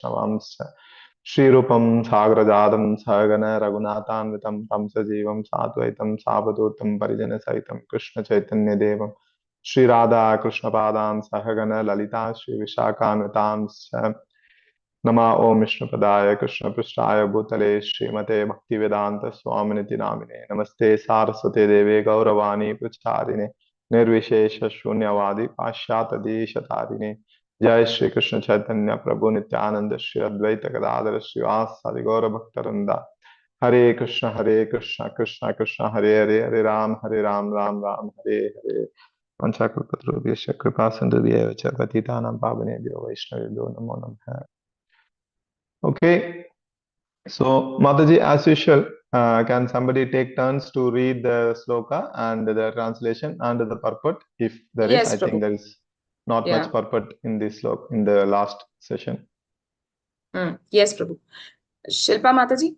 Vaishnavamscha Shrirupam Sagrajadam Sagana Raghunathanvitam Tam Sajivam Satvaitam Savadutam Parijana Saitam Krishna Chaitanya Devam Shri Radha Krishna Padam Sahagana Lalita Shri Vishakhanvitam Nama Om Vishnupadaya Krishna Prishtaya Bhutale Srimate Bhaktivedanta Swaminiti Namine Namaste Saraswate Deve Gauravani Pracharine Nirvishesha Shunyavadi Pashyata Deshatarine Jai Shri Krishna Chaitanya Prabhu Nityananda Shri Advaita Gadadara Srivasadi Gaura Bhaktarinda Hare Krishna Krishna Krishna Hare Hare Hare Ram Ram Hare Hare Panchakalpatrubhyasya Kripa Sindhubhya Vacha Patitanam Pavanebhyo Vaishnavibhyo Namo Namaha. Okay, so Mataji, as usual, can somebody take turns to read the sloka and the translation and the purport? If there is, I think there is not much purport in this sloka in the last session. Yes, Prabhu. Shilpa Mataji?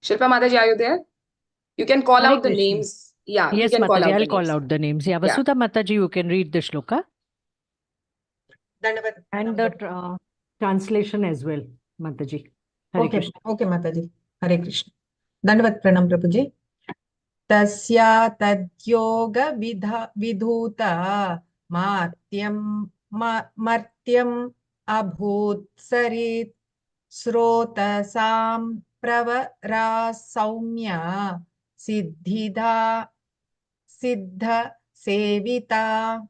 Shilpa Mataji, are you there? You can call out the names. Yeah, yes, you can Mataji, I'll call out the names. Yeah, Vasudha Mataji, you can read the shloka. And the translation as well, Mataji. Hare Krishna. Okay, Mataji. Hare Krishna. Dandavat Pranam Prabhuji. Tasya tadyoga vidhuta martyam abhut sarit srota sam pravara saumya siddha sevita.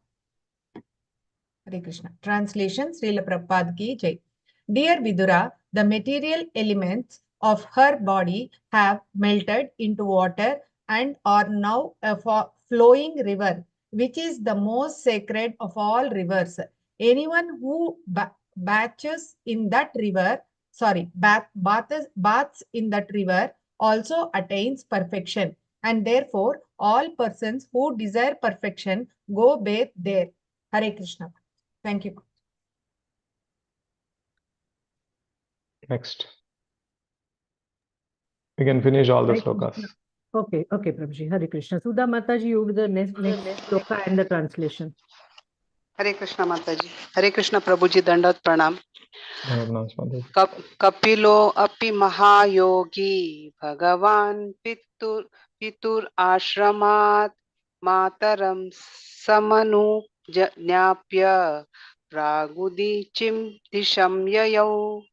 Hare Krishna. Translation, Srila Prabhupada ki Jai. Dear Vidura, the material elements of her body have melted into water and are now a flowing river, which is the most sacred of all rivers. Anyone who baths in that river also attains perfection, and therefore all persons who desire perfection go bathe there. Hare Krishna. Thank you. Next. We can finish all the slokas. Okay, Prabhuji. Hare Krishna. Sudha Mataji, you do the next sloka and the translation. Hare Krishna Mataji. Hare Krishna Prabhuji, Dandat Pranam. Kapilo api mahayogi Bhagavan pitur ashramat mataram samanu jnapya pragudi disham yayau.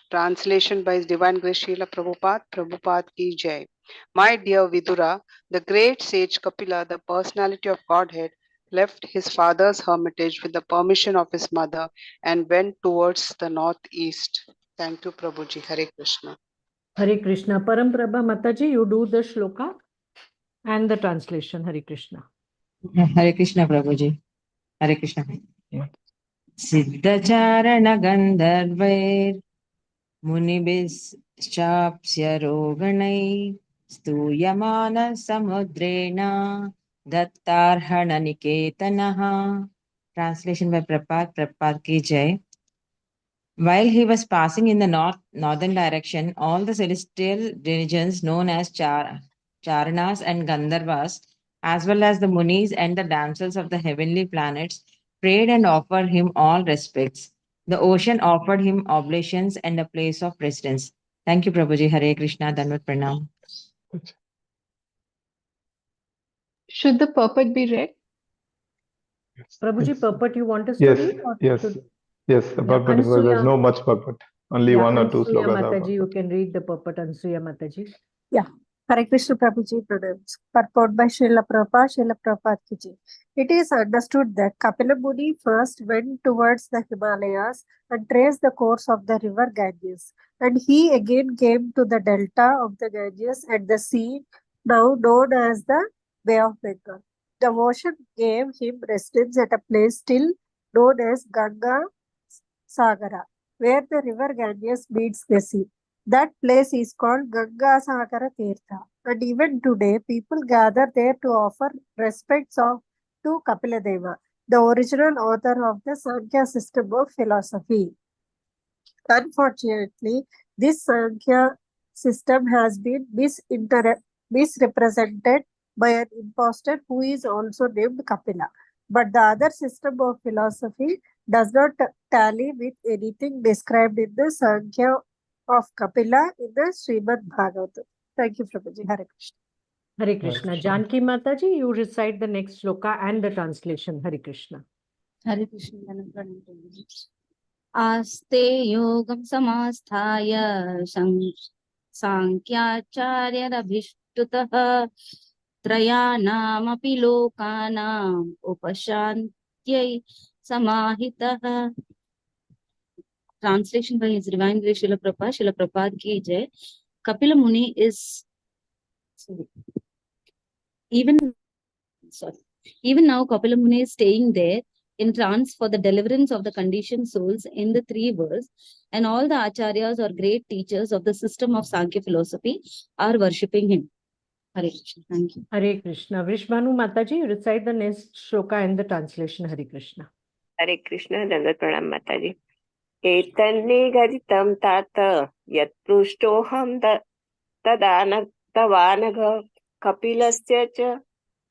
Translation by His Divine Grace Srila Prabhupada ki Jai. My dear Vidura, the great sage Kapila, the personality of Godhead, left his father's hermitage with the permission of his mother and went towards the northeast. Thank you, Prabhuji. Hare Krishna. Hare Krishna. Param Prabha Mataji, you do the shloka and the translation. Hare Krishna. Hare Krishna, Prabhuji. Hare Krishna. Siddhacharana Gandharvair Munibhischapsya roganai Stuyamana samudrena Dattarhana niketanaha. Translation by Prabhupada ki Jai. While he was passing in the northern direction, all the celestial religions known as Charanas and Gandharvas, as well as the Munis and the damsels of the heavenly planets, prayed and offered him all respects. The ocean offered him oblations and a place of residence. Thank you, Prabhuji. Hare Krishna. Dandavat Pranam. Should the purport be read? Prabhuji, purport you want us to read? Yes, the purport, because there's no much purport. Only one or two slokas. Mataji, you can read the purport, Ansuya Mataji. Yeah. Hare Krishna Prabhuji pronouns. Purport by Srila Prabhupada ki Jai. It is understood that Kapila Muni first went towards the Himalayas and traced the course of the river Ganges. And he again came to the delta of the Ganges at the sea, now known as the Bay of Bengal. The ocean gave him residence at a place still known as Ganga Sagara, where the river Ganges meets the sea. That place is called Ganga Sagara Tirtha, and even today people gather there to offer respects to Kapila Deva, the original author of the Sankhya system of philosophy. Unfortunately, this Sankhya system has been misrepresented by an impostor who is also named Kapila. But the other system of philosophy does not tally with anything described in the Sankhya of Kapila in the Srimad Bhagavatam. Thank you, Prabhuji. Hare Krishna. Hare Krishna. Krishna. Janki Mataji, you recite the next shloka and the translation. Hare Krishna. Hare Krishna. आस्ते योगं समास्थाय सांख्याचार्यरभिष्टुतः त्रयाणामपि लोकानाम् उपशान्त्यै समाहितः. Translation by His Divine Grace Srila Prabhupada. Srila Prabhupada ki jai. Kapila Muni is even now Kapila Muni is staying there in trance for the deliverance of the conditioned souls in the 3 worlds, and all the acharyas or great teachers of the system of Sankhya philosophy are worshipping him. Hare Krishna. Thank you. Hare Krishna. Vrishbhanu Mataji, you recite the next shloka and the translation. Hare Krishna. Hare Krishna. Dandat Pranam Mataji. एतन्निगदितं तात यत्पृष्टोऽहं तदानघ कपिलस्य च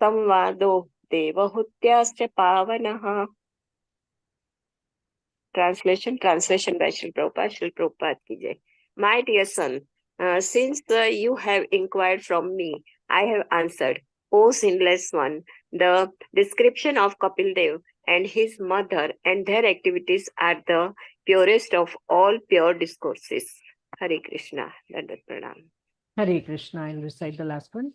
संवादो देवहूत्याश्च पावनः. Translation by Srila Prabhupada ki jai. My dear son, since you have inquired from me, I have answered. O sinless one, the description of Kapil Dev and his mother and their activities are the purest of all pure discourses. Hare Krishna. Dandat Pranam. Hare Krishna. I'll recite the last one.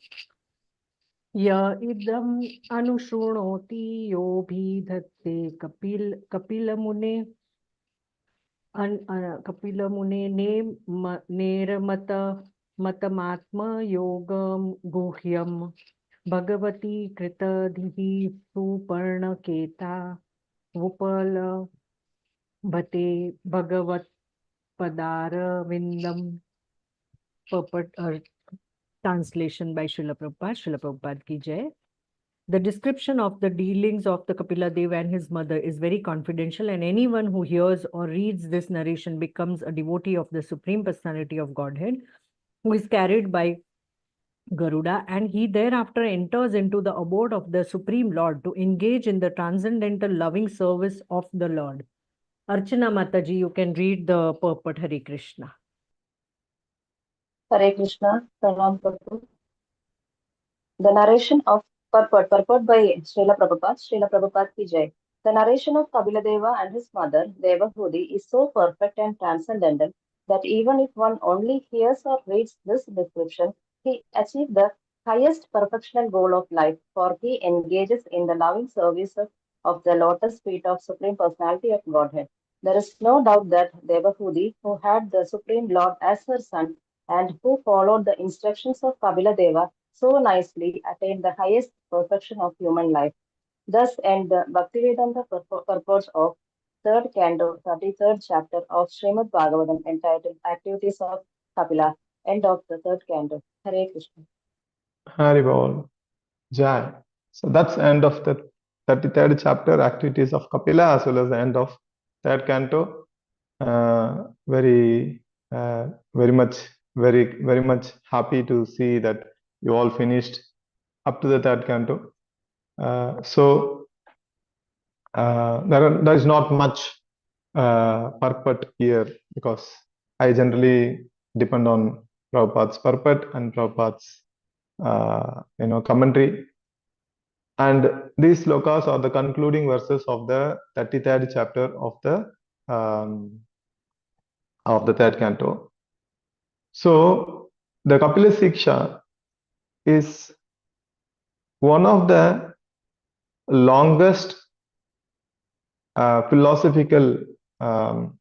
Ya idam anushrunoti yobhidhatte kapila mune kapila mune neramata matamatma yogam guhyam bhagavati kritadhihi suparna keta vupala bhate bhagavat padara vindam. Translation by Srila Prabhupada ki jai. The description of the dealings of the Kapila Dev and his mother is very confidential, and anyone who hears or reads this narration becomes a devotee of the Supreme Personality of Godhead, who is carried by Garuda, and he thereafter enters into the abode of the Supreme Lord to engage in the transcendental loving service of the Lord. Archana Mataji, you can read the purport. Hare Krishna. Hare Krishna, Pranam Prabhu. The narration of purport by Srila Prabhupada ki jai. The narration of Kapila Deva and his mother, Devahudi, is so perfect and transcendental that even if one only hears or reads this description, he achieves the highest perfectional goal of life, for he engages in the loving service of the lotus feet of Supreme Personality of Godhead. There is no doubt that Devahudi, who had the Supreme Lord as her son, and who followed the instructions of Kapila Deva so nicely, attained the highest perfection of human life. Thus end the Bhaktivedanta purports of 3rd Canto, 33rd chapter of Shrimad Bhagavatam, entitled Activities of Kapila. End of the 3rd Canto. Hare Krishna. Hari Bol. Jai. So that's the end of the 33rd chapter, Activities of Kapila, as well as the end of 3rd Canto. Very much happy to see that you all finished up to the 3rd Canto. There is not much purport here, because I generally depend on Prabhupada's purport and Prabhupada's commentary. And these slokas are the concluding verses of the 33rd chapter of the 3rd Canto. So the Kapila Siksha is one of the longest philosophical part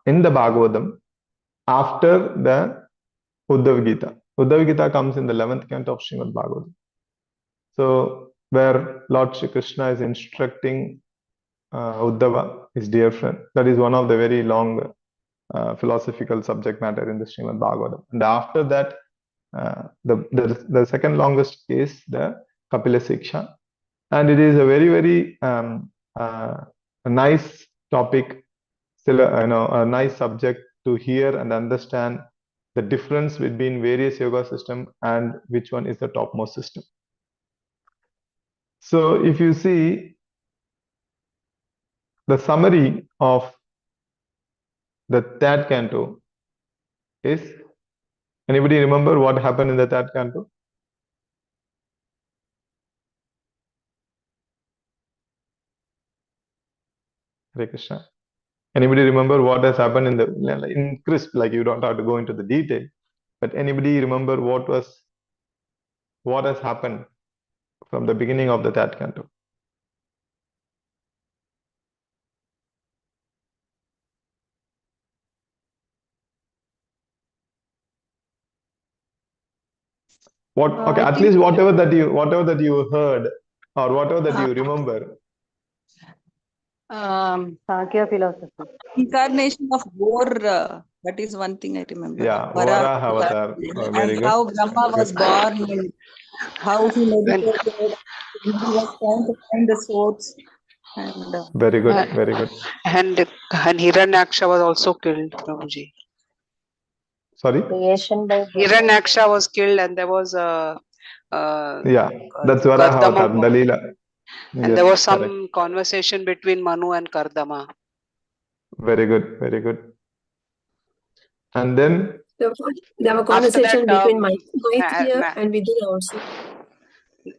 in the Bhagavatam after the Uddhav Gita. Uddhav Gita comes in the 11th canto of Shrimad Bhagavatam. So where Lord Shri Krishna is instructing Uddhava, his dear friend. That is one of the very long philosophical subject matter in the Shrimad Bhagavatam. And after that, the second longest is the Kapila Siksha. And it is a very a nice topic, still a nice subject to hear and understand the difference between various yoga system and which one is the topmost system. So if you see, the summary of the third canto is, anybody remember what happened in the third canto? Hare Krishna. Anybody remember what has happened in crisp, like you don't have to go into the detail, but anybody remember what has happened from the beginning of the third canto? Okay, at least whatever that you heard or whatever that you remember. Sankhya philosophy. Incarnation of war, that is one thing I remember. Yeah, Varaha avatar. Very And good. how Brahma was born and how he meditated. He was trying to find the source. And very good, very good. And Hiranyaksha was also killed, Prabhuji. Sorry? Creation by Hiranyaksha was killed, and there was a yeah, that's Varaha avatar, Dalila. And there was some conversation between Manu and Kardama. Very good, very good. And then there were conversation between Maitreya and Vidura also.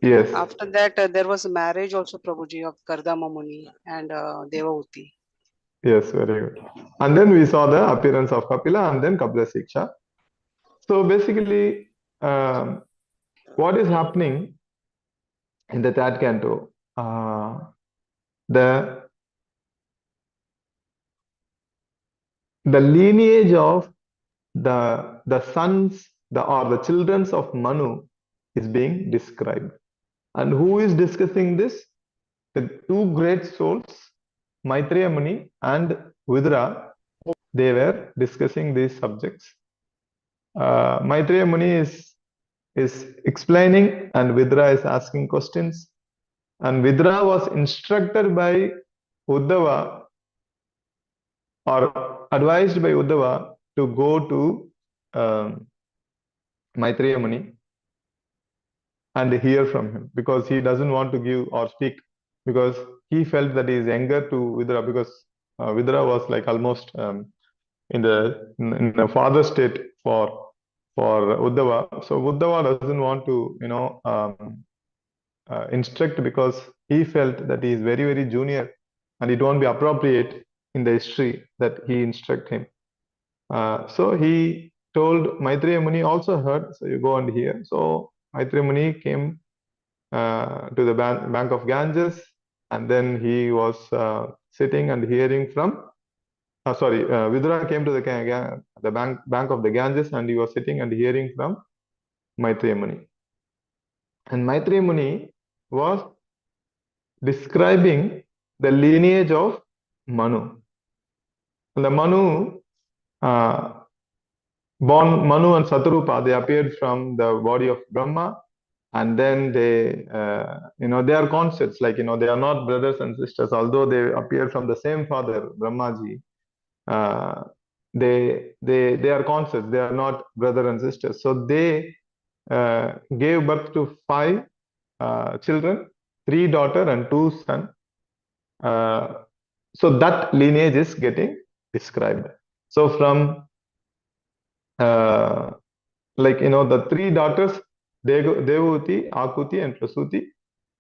Yes. After that, there was a marriage also, Prabhuji, of Kardama Muni and Devahuti. Yes, very good. And then we saw the appearance of Kapila and then Kapila Siksha. So basically, what is happening in the third canto? The lineage of the sons or the children of Manu is being described. And who is discussing this? The two great souls, Maitreya Muni and Vidura, they were discussing these subjects. Maitreya Muni is explaining and Vidura is asking questions. And Vidura was instructed by Uddhava or advised by Uddhava to go to Maitreya Muni and hear from him, because he doesn't want to give or speak, because he felt that he is younger to Vidura, because Vidura was like almost in the father state for Uddhava. So Uddhava doesn't want to instruct, because he felt that he is very, very junior and it won't be appropriate in the history that he instruct him. So he told Maitreya Muni also heard, so you go and hear. So Maitreya Muni came to the bank of Ganges, and then he was sitting and hearing from Vidura came to the bank of the Ganges, and he was sitting and hearing from Maitreya Muni. And Maitreya Muni was describing the lineage of Manu. And the Manu, born Manu and Satarupa, they appeared from the body of Brahma, and then they are concepts, like they are not brothers and sisters, although they appear from the same father, Brahmaji. They are concepts, they are not brother and sisters. So they gave birth to 5 children, 3 daughters and 2 sons. So that lineage is getting described. So from the 3 daughters, Devahuti, Akuti and Prasuti,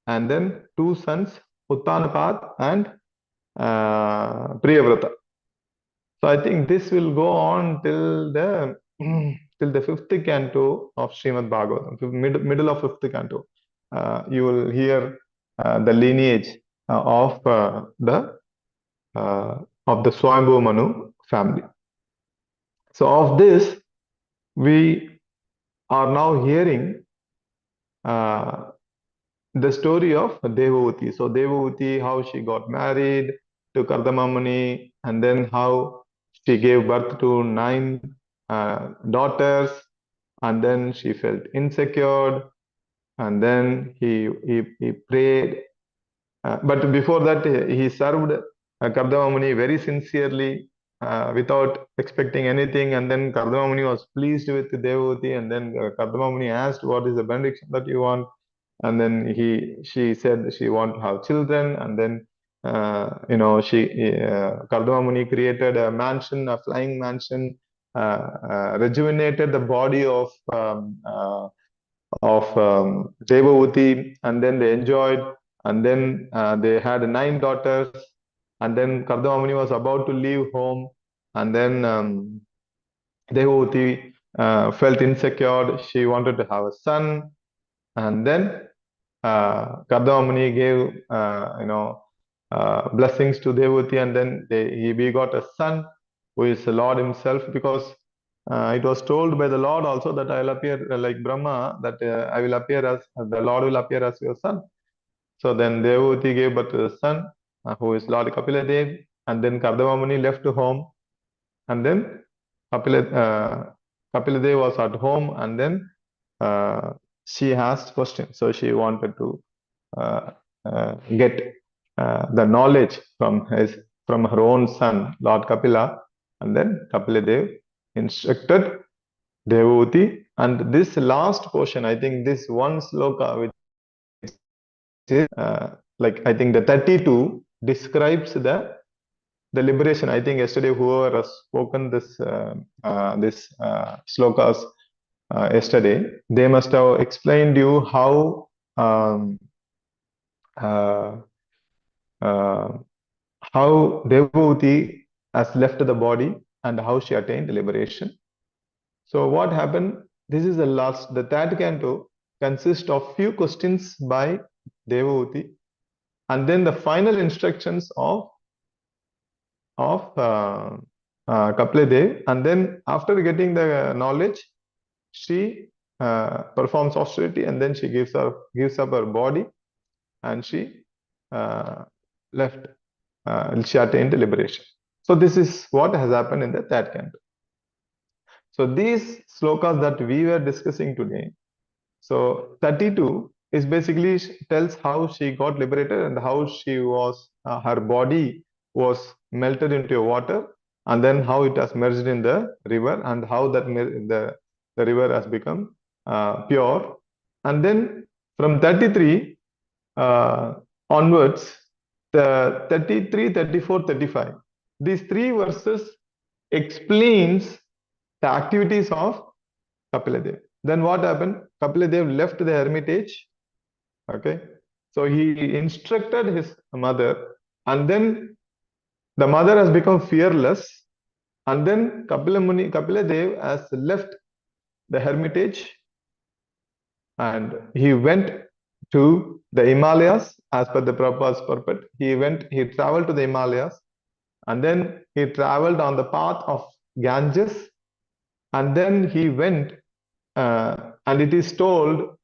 and then 2 sons, Uttanapad and Priyavrata. So I think this will go on till the 5th canto of Shrimad Bhagavatam, middle of 5th canto. You will hear the lineage of the Swayambhu Manu family. So of this, we are now hearing the story of Devahuti. So Devahuti, how she got married to Kardama Muni, and then how she gave birth to 9 daughters, and then she felt insecure, and then he prayed. But before that, he served Kardama Muni very sincerely, without expecting anything. And then Kardama Muni was pleased with Devahuti, and then Kardama Muni asked, "What is the benediction that you want?" And then she said she want to have children, and then Kardama Muni created a mansion, a flying mansion, rejuvenated the body of Devavati, and then they enjoyed, and then they had 9 daughters, and then Kardama Muni was about to leave home, and then Devavati felt insecure. She wanted to have a son, and then Kardama Muni gave blessings to Devavati, and then we got a son who is the Lord himself, because it was told by the Lord also that I will appear like Brahma, that I will appear as the Lord will appear as your son. So then Devavati gave birth to the son, who is Lord Kapila Dev, and then Kardama Muni left home, and then Kapila Dev was at home, and then she asked questions. So she wanted to get the knowledge from her own son, Lord Kapila, and then Kapila Dev instructed Devavati. And this last portion, I think this one sloka, which is I think the 32, describes the liberation. I think yesterday whoever has spoken this slokas yesterday, they must have explained you how how Devavati has left the body and how she attained liberation. So what happened? This is the third canto consists of few questions by Devavati, and then the final instructions of Kapila Dev, and then after getting the knowledge, she performs austerity, and then she gives up her body, and she left. She attained liberation. So this is what has happened in the third canto. So these slokas that we were discussing today, so 32 is basically tells how she got liberated and how she was, her body was melted into water, and then how it has merged in the river, and how that the river has become pure. And then from 33 onwards, the 33, 34, 35, these 3 verses explains the activities of Kapila Dev. Then what happened? Kapila Dev left the hermitage. Okay, so he instructed his mother, and then the mother has become fearless, and then Kapila Dev has left the hermitage, and he went to the Himalayas as per the Prabhupada's purport. He traveled to the Himalayas, and then he traveled on the path of Ganges, and then he went, and it is told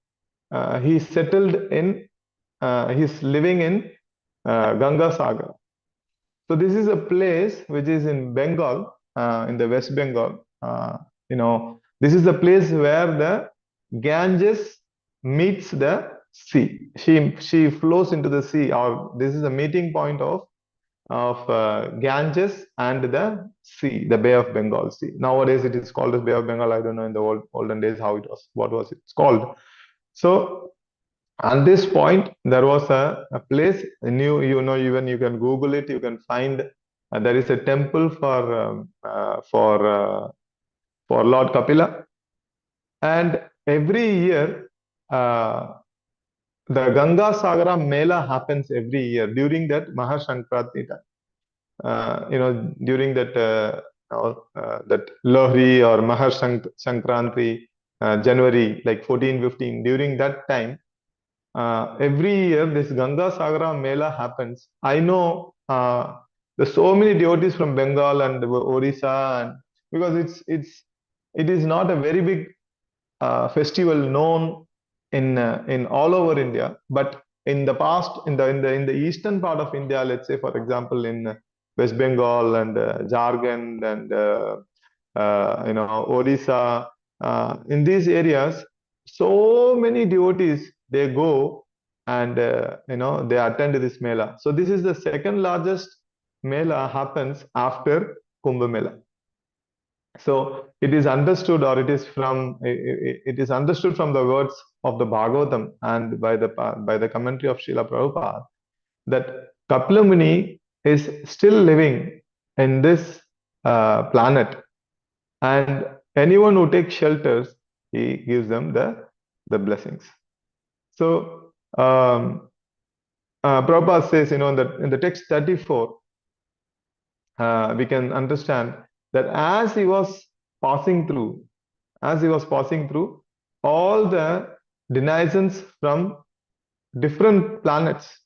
he settled in, he's living in Ganga Sagar. So this is a place which is in Bengal, in the West Bengal. This is the place where the Ganges meets the sea. She flows into the sea, or this is the meeting point of Ganges and the sea, the Bay of Bengal Sea. Nowadays it is called as Bay of Bengal. I don't know in the olden days how it was, what was it called. So on this point, there was a place, even you can Google it, you can find there is a temple for Lord Kapila, and every year the Ganga Sagara Mela happens every year during that Mahashankranti time. During that that Lohri or Mahashankranti, January, like 14, 15, during that time, every year this Ganga Sagara Mela happens. I know there's so many devotees from Bengal and Orissa, and because it is not a very big festival known in all over India, but in the past, in the eastern part of India, let's say for example in West Bengal and Jharkhand and Odisha, in these areas, so many devotees, they go and they attend this Mela. So this is the second largest Mela happens after Kumbh Mela. So it is understood, or it is understood from the words of the Bhagavatam and by the commentary of Srila Prabhupada, that Kapila Muni is still living in this planet, and anyone who takes shelters, he gives them the blessings. So Prabhupada says, in the text 34, we can understand that as he was passing through, all the denizens from different planets,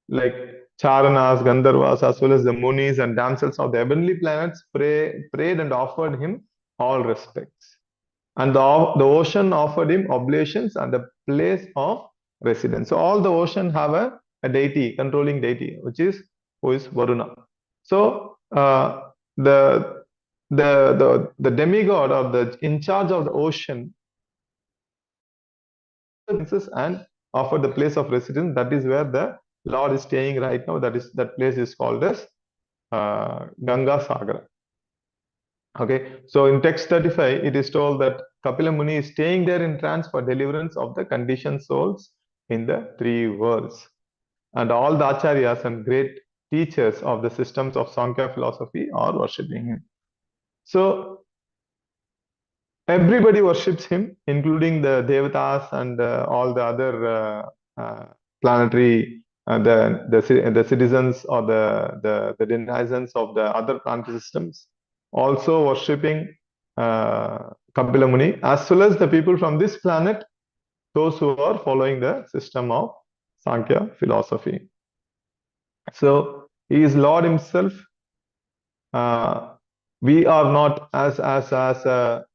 like Charanas, Gandharvas, as well as the Munis and damsels of the heavenly planets, prayed and offered him all respects. And the ocean offered him oblations and a place of residence. So all the ocean have a deity, controlling deity, who is Varuna. So the demigod, or the in charge of the ocean, and offered the place of residence. That is where the Lord is staying right now. That place is called as Ganga Sagara. Okay, so in text 35, it is told that Kapila Muni is staying there in trance for deliverance of the conditioned souls in the three worlds. And all the acharyas and great teachers of the systems of Sankhya philosophy are worshipping him. So everybody worships him, including the Devatas and all the other planetary, the citizens or the denizens of the other planetary systems, also worshipping Kapila Muni, as well as the people from this planet, those who are following the system of Sankhya philosophy. So he is Lord himself. We are not, as the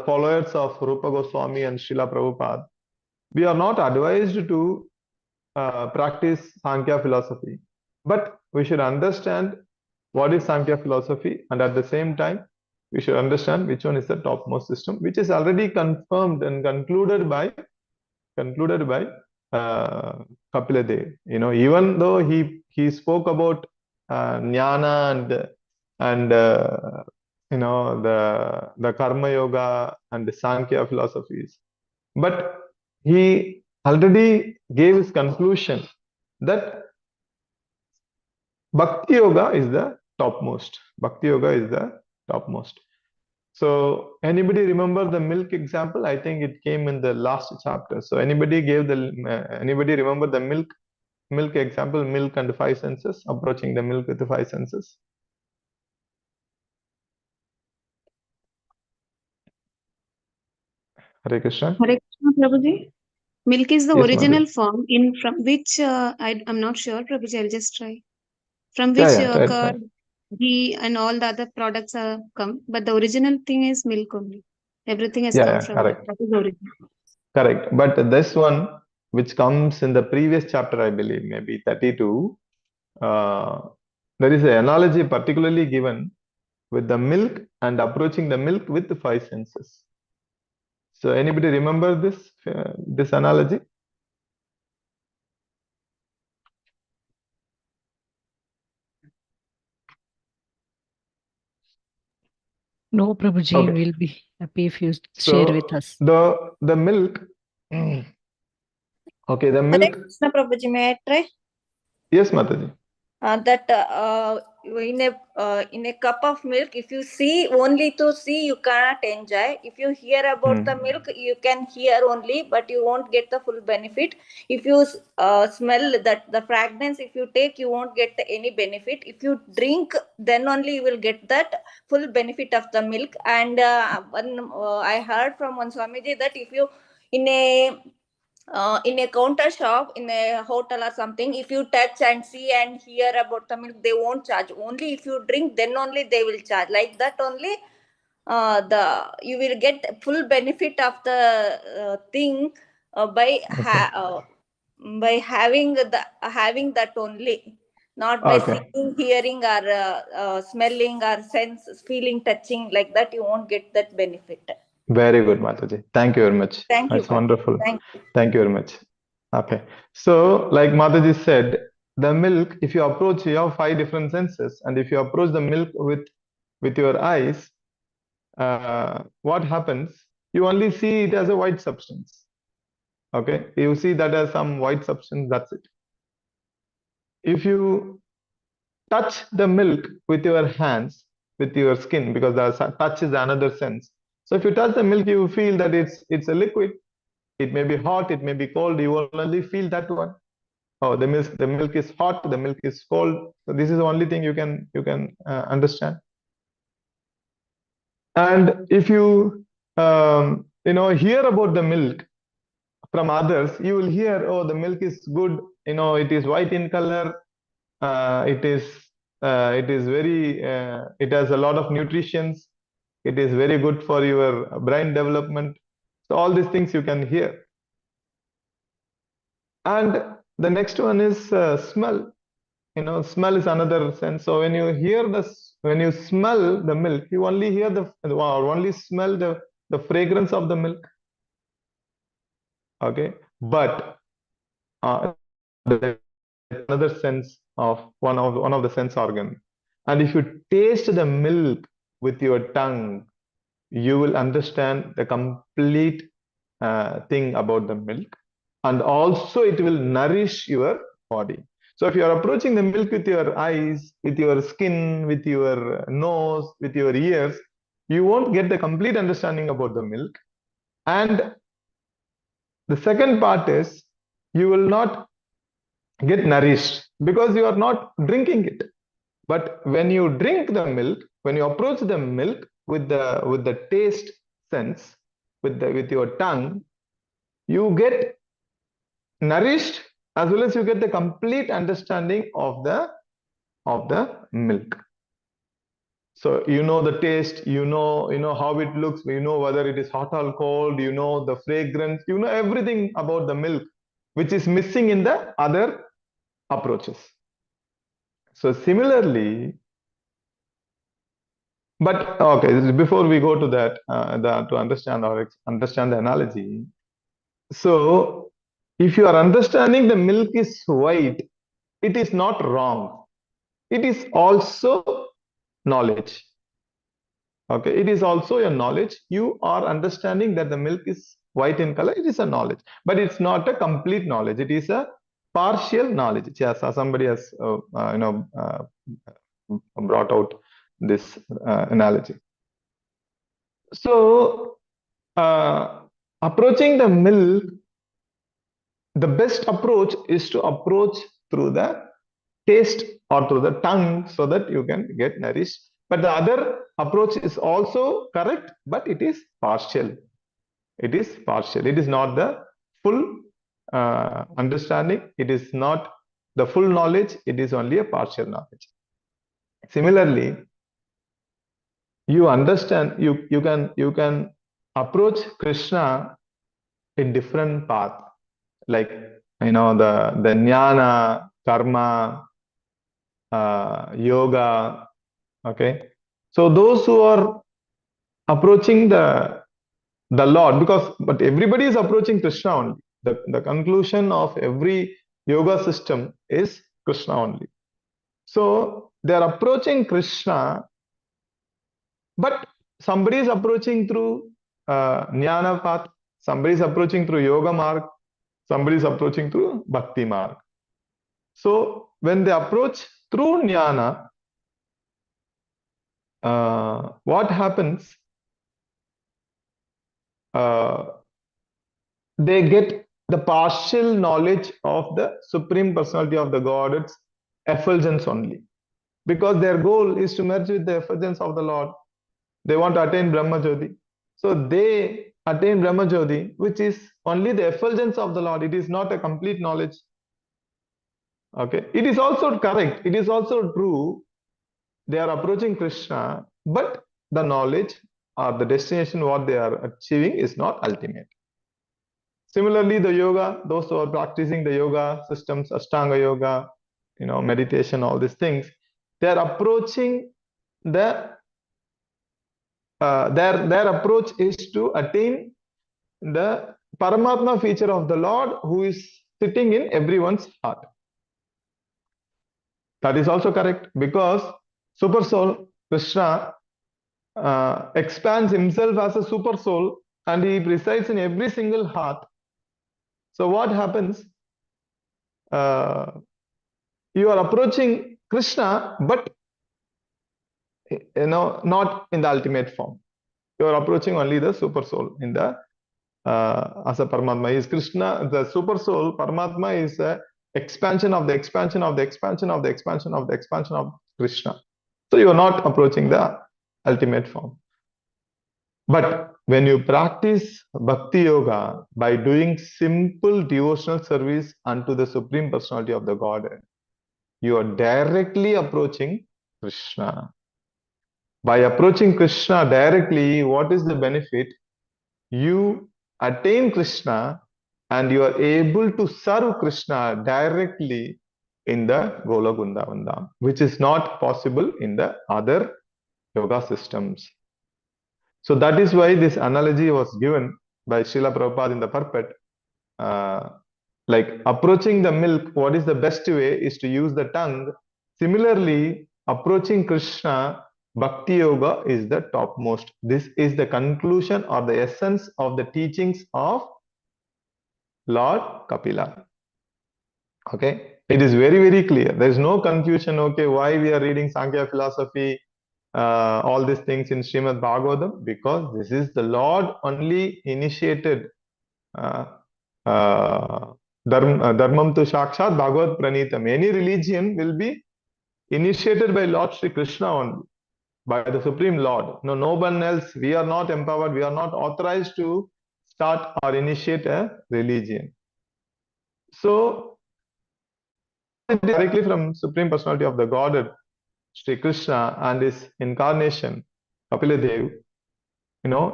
followers of Rupa Goswami and Srila Prabhupada, we are not advised to practice Sankhya philosophy. But we should understand what is Sankhya philosophy, and at the same time, we should understand which one is the topmost system, which is already confirmed and concluded by Kapila Dev. Even though he spoke about jnana and the karma yoga and the Sankhya philosophies, but he already gave his conclusion that Bhakti Yoga is the topmost. Bhakti Yoga is the topmost. So anybody remember the milk example? I think it came in the last chapter. So anybody remember the milk example, milk and the five senses, approaching the milk with the five senses? Hare Krishna. Hare Krishna, Prabhuji. Milk is the Yes, original Madhu. form from which I'm not sure, Prabhuji. I'll just try. From Yeah, which yeah, try. curd, ghee, and all the other products are come, but the original thing is milk only. Everything has come from milk. Correct. That is the original. Correct. But this one, which comes in the previous chapter, I believe, maybe 32, there is an analogy particularly given with the milk and approaching the milk with the five senses. So anybody remember this analogy? No, Prabhuji, Okay. we'll be happy if you So share with us. the milk. Okay, the milk. Krishna Prabhuji, may I try? Yes, Mataji. That in a cup of milk, if you see only to see, you cannot enjoy. If you hear about the milk, you can hear only, but you won't get the full benefit. If you smell that the fragrance, if you take, you won't get any benefit. If you drink, then only you will get that full benefit of the milk. And I heard from one Swamiji that if you in a counter shop, in a hotel or something, if you touch and see and hear about the milk, they won't charge. Only if you drink, then only they will charge. Like that only, you will get full benefit of the thing by having that only, not by seeing, hearing, or smelling, or sense, feeling, touching. Like that, you won't get that benefit. Very good, Mataji. Thank you very much. Thank you. That's wonderful. Thank you. Thank you very much. Okay. So, like Mataji said, the milk, if you approach, you have five different senses, and if you approach the milk with your eyes, what happens? You only see it as a white substance. Okay, you see that as some white substance. That's it. if you touch the milk with your hands, with your skin, because the touch is another sense. So if you touch the milk, you feel that it's a liquid. It may be hot, it may be cold. You will only feel that one. Oh, the milk is hot, the milk is cold. So this is the only thing you can understand. And if you hear about the milk from others, you will hear, oh, the milk is good. It is white in color. It is very. It has a lot of nutrients. It is very good for your brain development. So all these things you can hear. And the next one is smell. Smell is another sense. So when you smell the milk, you only hear or only smell the fragrance of the milk. Okay, but another sense of one of the sense organ. And if you taste the milk with your tongue, you will understand the complete thing about the milk, and also it will nourish your body. So if you are approaching the milk with your eyes, with your skin, with your nose, with your ears, you won't get the complete understanding about the milk. And the second part is, you will not get nourished because you are not drinking it. But when you drink the milk, when you approach the milk with the taste sense, with your tongue, you get nourished, as well as you get the complete understanding of the milk. So you know the taste, you know how it looks, you know whether it is hot or cold, you know the fragrance, you know everything about the milk, which is missing in the other approaches. So similarly, but okay, before we go to that, to understand the analogy. So if you are understanding the milk is white, it is not wrong. It is also knowledge. Okay, it is also a knowledge. You are understanding that the milk is white in color. It is a knowledge, but it's not a complete knowledge. It is a partial knowledge. Yes, somebody has brought out this analogy. So approaching the milk, the best approach is to approach through the taste or through the tongue, so that you can get nourished. But the other approach is also correct, but it is partial. It is partial. It is not the full understanding. It is not the full knowledge. It is only a partial knowledge. Similarly, you understand, you can approach Krishna in different path, like the jnana, karma, yoga. Okay, so those who are approaching the Lord, but everybody is approaching Krishna only. The conclusion of every yoga system is Krishna only. So they are approaching Krishna, but somebody is approaching through jnana path, somebody is approaching through yoga marg, somebody is approaching through bhakti marg. So when they approach through jnana, what happens? They get the partial knowledge of the Supreme Personality of the Godhead's effulgence only, because their goal is to merge with the effulgence of the Lord. They want to attain Brahma Jyoti. So they attain Brahma Jyoti, which is only the effulgence of the Lord. It is not a complete knowledge. Okay, it is also correct. It is also true. They are approaching Krishna, but the knowledge or the destination what they are achieving is not ultimate. Similarly, the yoga, those who are practicing the yoga systems, Ashtanga yoga, meditation, all these things, they are approaching their approach is to attain the Paramatma feature of the Lord, who is sitting in everyone's heart. That is also correct, because Super Soul Krishna expands himself as a Super Soul, and he resides in every single heart. So what happens? you are approaching Krishna, but not in the ultimate form. You are approaching only the super soul in the as a Paramatma. Is Krishna, the super soul, Paramatma is a expansion of the expansion of the expansion of the expansion of the expansion of Krishna. So you are not approaching the ultimate form. But when you practice Bhakti Yoga by doing simple devotional service unto the Supreme Personality of the Godhead, you are directly approaching Krishna. By approaching Krishna directly, what is the benefit? You attain Krishna and you are able to serve Krishna directly in the Golokunda Vandam, which is not possible in the other yoga systems. So that is why this analogy was given by Srila Prabhupada in the purport. Like approaching the milk, what is the best way is to use the tongue. Similarly, approaching Krishna, Bhakti Yoga is the topmost. This is the conclusion or the essence of the teachings of Lord Kapila. Okay, it is very, very clear. There is no confusion. Okay, why we are reading Sankhya philosophy, all these things in Shrimad Bhagavatam? Because this is the Lord only initiated. Dharmam tu Shakshat Bhagavad Pranitam. Any religion will be initiated by Lord Sri Krishna only, by the Supreme Lord. No one else. We are not empowered. We are not authorized to start or initiate a religion. So, directly from Supreme Personality of the Godhead, Sri Krishna and his incarnation, Kapila Dev,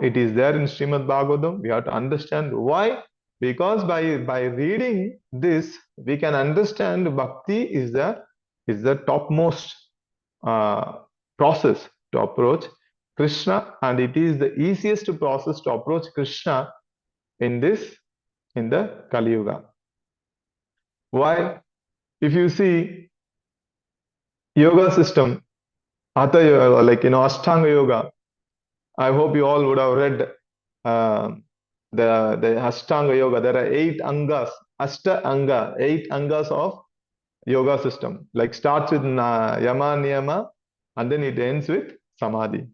it is there in Srimad Bhagavatam. We have to understand why. Because by reading this, we can understand Bhakti is the topmost process to approach Krishna, and it is the easiest process to approach Krishna in the Kali Yuga. Why? If you see yoga system, Hatha Yoga, like Ashtanga Yoga, I hope you all would have read the Ashtanga Yoga. There are 8 angas, Ashta Anga, 8 angas of yoga system. Like starts with Yama, Niyama, and then it ends with Samadhi.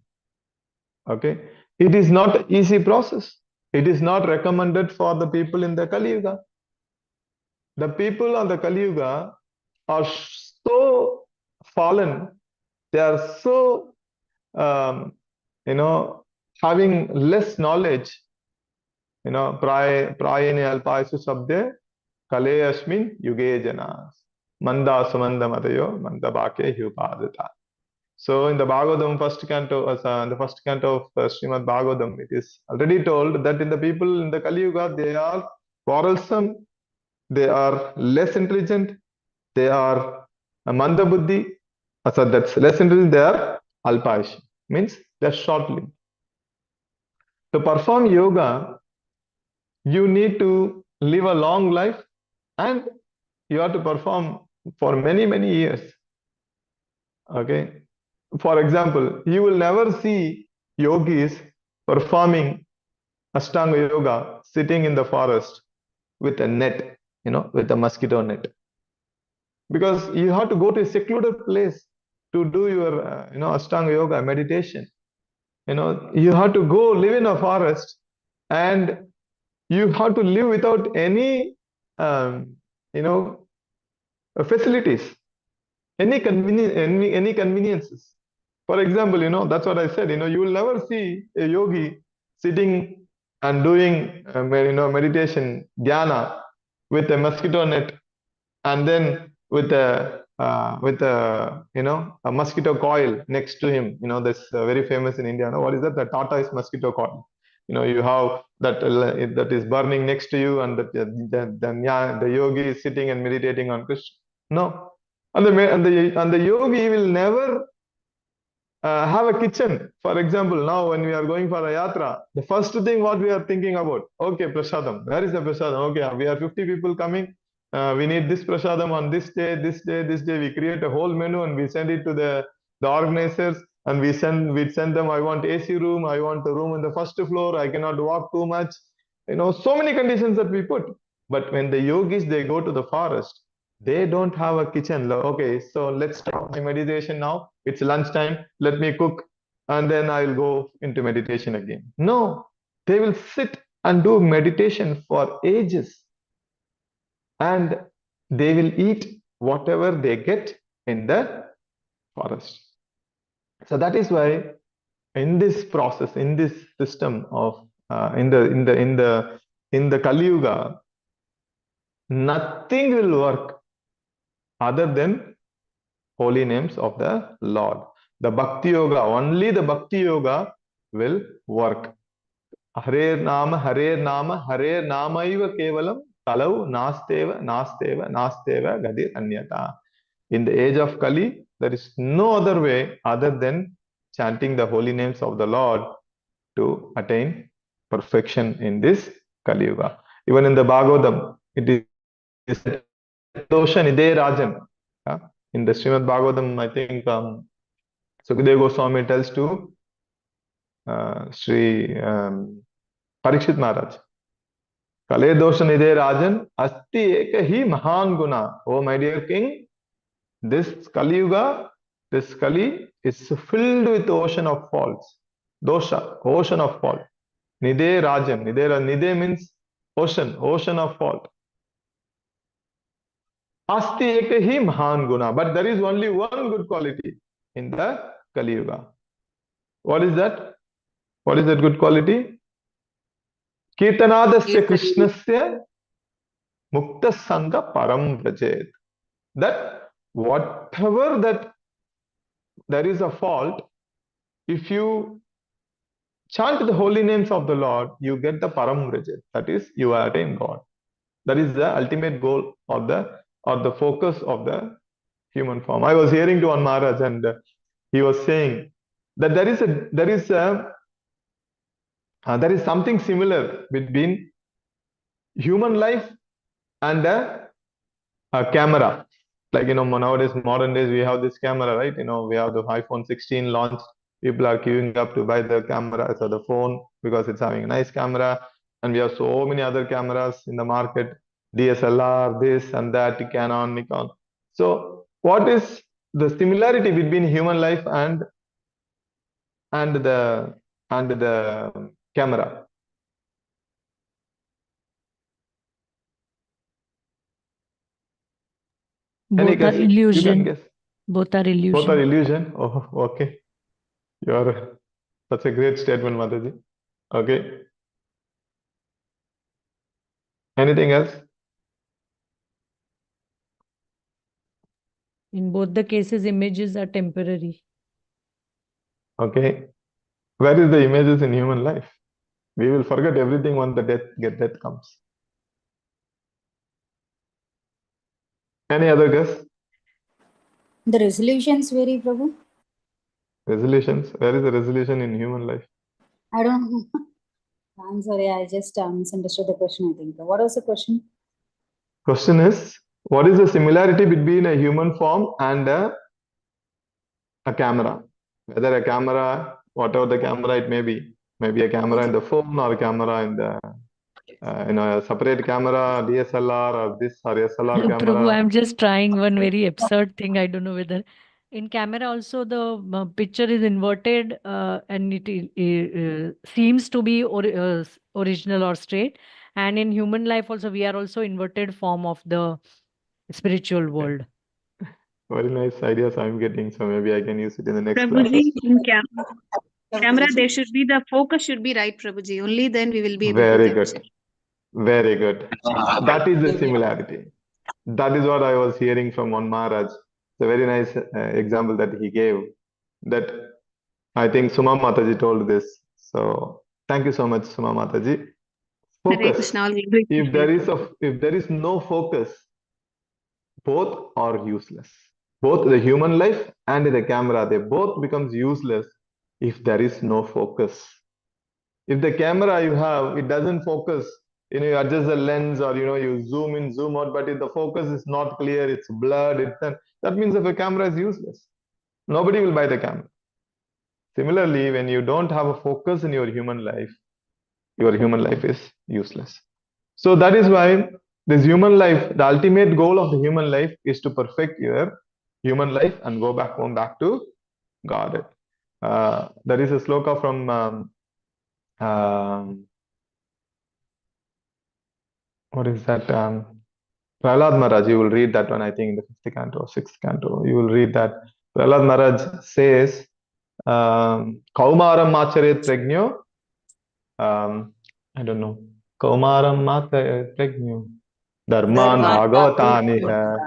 Okay, it is not an easy process. It is not recommended for the people in the Kali Yuga. The people of the Kali Yuga are so fallen. They are so having less knowledge. Prayani alpaisu sabde kale asmin yuge janas manda samanda madayo manda bake hyupadata. So in the Bhagavatam first canto, the first canto of Srimad Bhagavatam, it is already told that in the people in the Kali Yuga, they are quarrelsome, they are less intelligent, they are manda buddhi. So that's less intelligent, they are alpaish, means they are short-lived. To perform yoga, you need to live a long life and you have to perform for many, many years. Okay. For example, you will never see yogis performing Ashtanga Yoga sitting in the forest with a net, with a mosquito net. Because you have to go to a secluded place to do your, Ashtanga Yoga meditation. You have to go live in a forest and you have to live without any, facilities, any conveniences. For example, that's what I said. You will never see a yogi sitting and doing, meditation, dhyana, with a mosquito net, and then with a mosquito coil next to him. That's very famous in India. What is that? The tortoise mosquito coil. You have that is burning next to you, and the yogi is sitting and meditating on Krishna. No, and the yogi will never have a kitchen. For example, now when we are going for a yatra, the first thing what we are thinking about, okay, prasadam. Where is the prasadam? Okay, we are 50 people coming. We need this prasadam on this day, this day, this day. We create a whole menu and we send it to the organizers, and we send them. I want AC room. I want a room in the first floor. I cannot walk too much. So many conditions that we put. But when the yogis, they go to the forest, They don't have a kitchen. Okay, so let's start my meditation now. It's lunchtime. Let me cook and then I'll go into meditation again. No, they will sit and do meditation for ages and they will eat whatever they get in the forest. So that is why in this process, in this system of in the Kali Yuga, nothing will work other than holy names of the Lord. The Bhakti Yoga, only the Bhakti Yoga will work. Hare Nama, Hare Nama, Hare Namaiva Kevalam, Kalau Nasteva, Nasteva, Nasteva, Gadir Anyata. In the age of Kali, there is no other way other than chanting the holy names of the Lord to attain perfection in this Kali Yuga. Even in the Bhagavatam, it is Dosha Nide Rajan. In the Shrimad Bhagavatam, I think Sukadeva Goswami tells to Sri Parikshit Maharaj, Kale Dosha Nide Rajan, Asti Eka Hi Mahan Guna. Oh, my dear king, this Kali Yuga, this Kali is filled with ocean of faults. Dosha, ocean of fault. Nide Rajan. Nide means ocean, ocean of fault. Asti Eka Hi Mahan Guna. But there is only one good quality in the Kali Yuga. What is that? What is that good quality? Kirtanadasya Krishnasya Mukta Sangha Param Vrajet. That whatever that there is a fault, if you chant the holy names of the Lord, you get the Param Vrajet. That is, you attain God. That is the ultimate goal of the focus of the human form. I was hearing to one Maharaj and he was saying that there is something similar between human life and a camera. Like, nowadays, modern days, we have this camera, right? We have the iPhone 16 launched. People are queuing up to buy the camera, so the phone, because it's having a nice camera. And we have so many other cameras in the market, DSLR, this and that, Canon, Nikon. So what is the similarity between human life and the camera? Any Both are guess? You can illusion. guess. Both are illusion. Both are illusion. Oh, okay. You're such a great statement, Mataji. Okay. Anything else? In both the cases, images are temporary. Okay. Where is the images in human life? We will forget everything when the death comes. Any other guess? The resolutions vary, Prabhu. Resolutions? Where is the resolution in human life? I don't know. I'm sorry, I just misunderstood the question, I think. What was the question? Question is, what is the similarity between a human form and a camera? Whether a camera, whatever the camera it may be a camera in the phone or a camera in the a separate camera, DSLR or this or SLR Prabhu, camera. I'm just trying one very absurd thing. I don't know whether in camera also the picture is inverted and it seems to be original or straight. And in human life also, we are also inverted form of the spiritual world. Very nice ideas I'm getting, so maybe I can use it in the next Prabhuji, classes. in camera, there should be the focus should be right, Prabhuji. Only then we will be able Very to capture. good. Very good. That is the similarity. That is what I was hearing from one Maharaj. It's a very nice example that he gave. That I think Suma Mataji told this. So thank you so much, Suma Mataji. Hare Focus. Krishna, all will If there is no focus, both are useless. Both the human life and the camera, they both becomes useless if there is no focus. If the camera you have, it doesn't focus, you adjust the lens or you zoom in, zoom out, but if the focus is not clear, it's blurred, that means if a camera is useless. Nobody will buy the camera. Similarly, when you don't have a focus in your human life is useless. So that is why this human life, the ultimate goal of the human life is to perfect your human life and go back home, back to Godhead. There is a sloka from what is that? Prahlad Maharaj, you will read that one, I think, in the 5th canto or 6th canto. You will read that. Prahlad Maharaj says, Kaumaram Macharet Pragnyo. I don't know. Kaumaram Macharet Pragnyo. Dharman Bhagavataniha.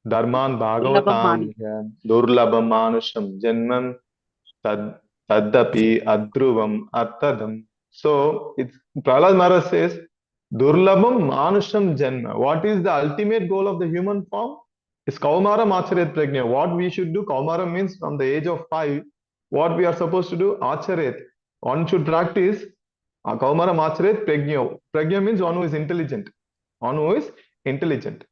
Dharman Bhagavataniha. Durlabham Manusham Janman Tadapi Adruvam Artadam. So, Prahlad Maharaj says, Durlabham Manusham Janma. What is the ultimate goal of the human form? Is Kaumara Acharet Prajna. What we should do, Kaumara means from the age of 5, what we are supposed to do? Acharet. One should practice Kaumara Acharet Prajna. Prajna means one who is intelligent. One who is intelligent.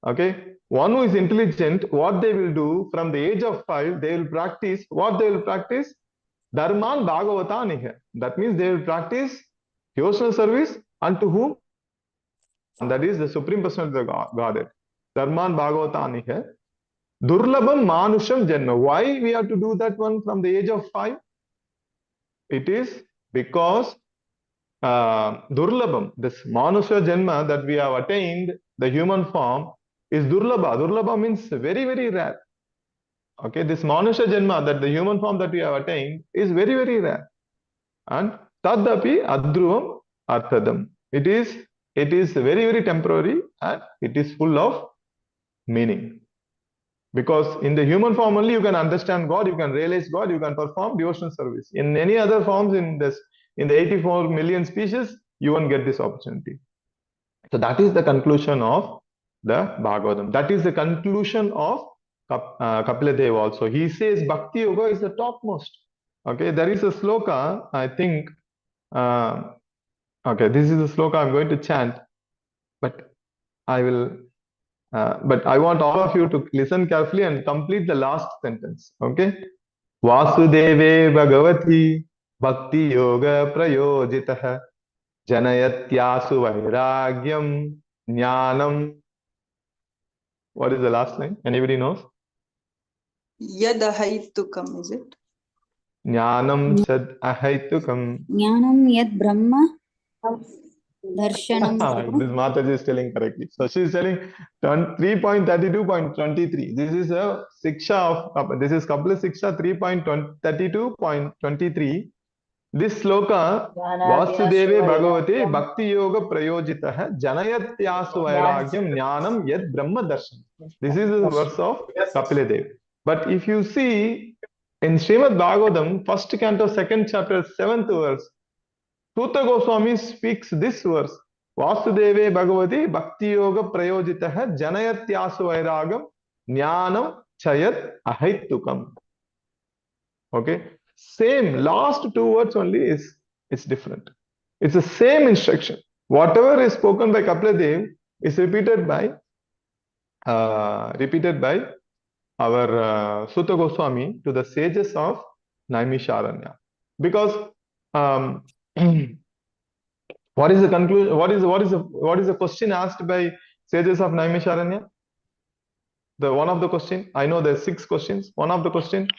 Okay? One who is intelligent, what they will do from the age of 5, they will practice. What they will practice? Dharman Bhagavataniha. That means they will practice devotional service unto whom? That is the Supreme Personality of the Godhead. Dharman Bhagavataniha. Durlabham Manusham Janma. Why we have to do that one from the age of 5? It is because Durlabham, this Manusha Janma that we have attained, the human form, is Durlabha. Durlabha means very, very rare. Okay, this Manusha Janma, that the human form that we have attained, is very, very rare. And Tadapi Adruvam Arthadam. It is very, very temporary and it is full of meaning. Because in the human form only you can understand God, you can realize God, you can perform devotional service. In any other forms in the 84 million species, you won't get this opportunity. So that is the conclusion of the Bhagavatam. That is the conclusion of Kapila Deva also. He says Bhakti Yoga is the topmost. Okay, there is a sloka, I think, okay, this is the sloka I'm going to chant, but I want all of you to listen carefully and complete the last sentence. Okay? Vasudeve Bhagavati Bhakti Yoga Prayojitaha Janayatyasu Vairagyam Jnanam. What is the last line? Anybody knows? Yadahaitukam, is it? Jnanam Sad Ahaitukam. Jnanam Yad Brahma Darshanam. This Mataji is telling correctly. So she is telling 3.32.23. This is a Siksha of, this is Kapila Siksha 3.32.23. This sloka, Vasudeve Bhagavate Bhakti Yoga Prayojitaha Janayatyasu Vairagyam Jnanam Yad Brahma Darshan. This is the verse of Kapila Deva. But if you see in Shrimad Bhagavatam, 1st canto, 2nd chapter, 7th verse, Suta Goswami speaks this verse. Vasudeve Bhagavati Bhakti Yoga Prayojitaha Janayatyasu Vairagam Jnanam Chayat Ahaitukam. Okay? Same, last 2 words only is different. It's the same instruction. Whatever is spoken by Kapila Deva is repeated by our Suta Goswami to the sages of Naimisharanya. Because what is the conclusion? What is the question asked by sages of Naimisharanya? One of the question. I know there's 6 questions. One of the question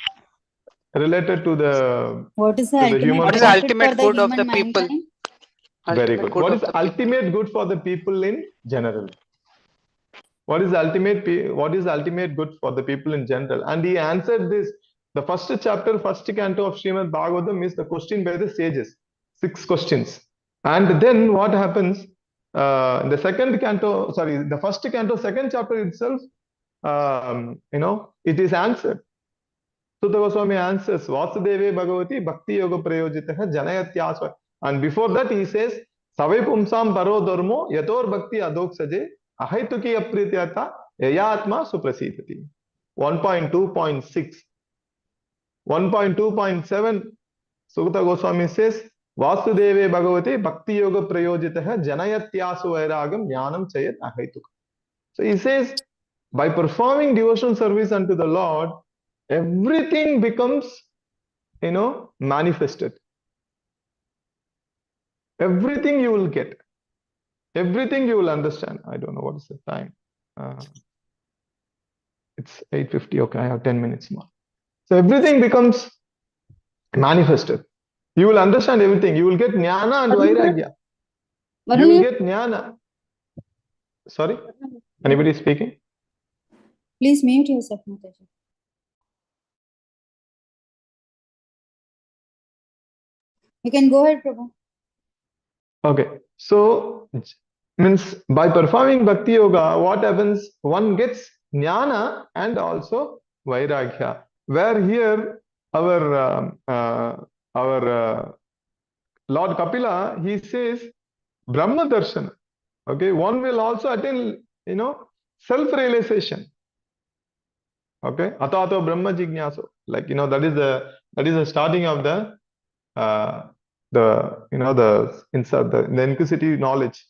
related to the What is the ultimate good of the people? Very good. What is the ultimate good for the people in general? What is the ultimate good for the people in general? And he answered this. The first chapter, 1st canto of Shrimad Bhagavatam is the question by the sages. 6 questions. And then what happens? The 1st canto, 2nd chapter itself, it is answered. Suta Goswami answers, Vasudeve Bhagavati Bhakti Yoga Prayojitaha Janayatyasva. And before that he says, Savai Pumsam Paro Dharmo Yator Bhakti Adoksaje Ahaituki Aprityata Yayatma Suprasithati. 1.2.6. 1.2.7 Suta Goswami says, Vasudeve Bhagavati Bhakti Yoga Prayojitaha Janayatyasu Vairagam Jnanam Chayat Ahaituka. So he says, by performing devotional service unto the Lord, everything becomes, manifested. Everything you will get. everything you will understand. I don't know what is the time. It's 8:50. Okay, I have 10 minutes more. So everything becomes manifested. You will understand everything. You will get jnana and vairagya. You will get jnana. Sorry? Anybody speaking? Please mute yourself, Mataji. You can go ahead, Prabhu. Okay. So means by performing bhakti yoga, what happens? One gets jnana and also vairagya. Where here our Lord Kapila, he says Brahma Darshan. Okay, one will also attain, self-realization. Okay, Atato Brahma Jignaso. Like, that is the starting of the inside the inquisitive knowledge.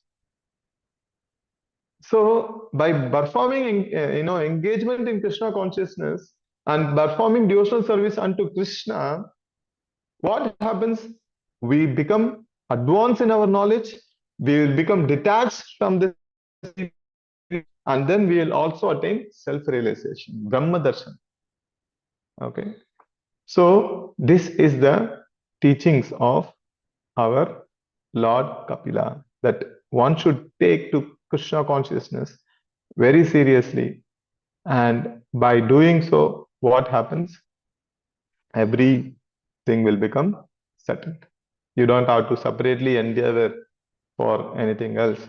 So by performing, engagement in Krishna consciousness and performing devotional service unto Krishna, what happens? We become advanced in our knowledge. We will become detached from this, and then we will also attain self-realization, Brahma Darshan. Okay. So this is the teachings of our Lord Kapila, that one should take to Krishna consciousness very seriously. And by doing so, what happens? Everything will become settled. You don't have to separately endeavor for anything else.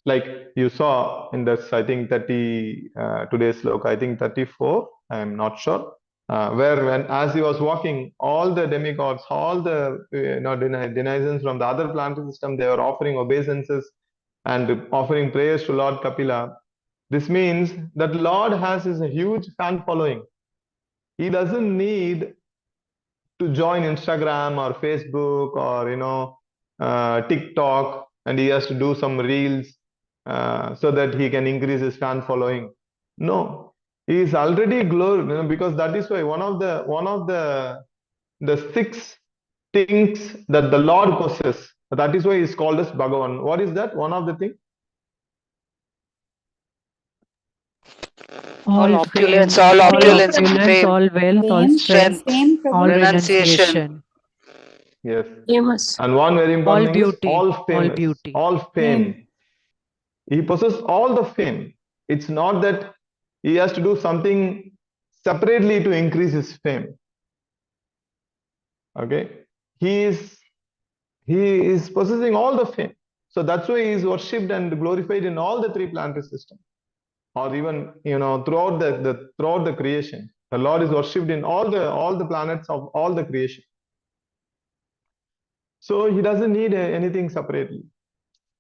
Like you saw in this, I think 30, today's sloka, I think 34, I'm not sure, where when as he was walking, all the demigods, all the denizens from the other planetary system, they were offering obeisances and offering prayers to Lord Kapila. This means that Lord has a huge fan following. He doesn't need to join Instagram or Facebook or TikTok, and he has to do some reels so that he can increase his fan following. No, he is already glorified, because that is why one of the 6 things that the Lord possesses. That is why he is called as Bhagavan. What is that? One of the things. All opulence, fame, all all opulence, opulence, fame, all wealth, all Fame, strength, fame, all Prabhu. renunciation. renunciation, Yes. And one very important all thing is beauty, all all famous, beauty. all fame. He possesses all the fame. It's not that he has to do something separately to increase his fame. Okay, he is possessing all the fame. So that's why he is worshipped and glorified in all the 3 planetary systems, or even throughout the creation. The Lord is worshipped in all the planets of all the creation. So he doesn't need anything separately.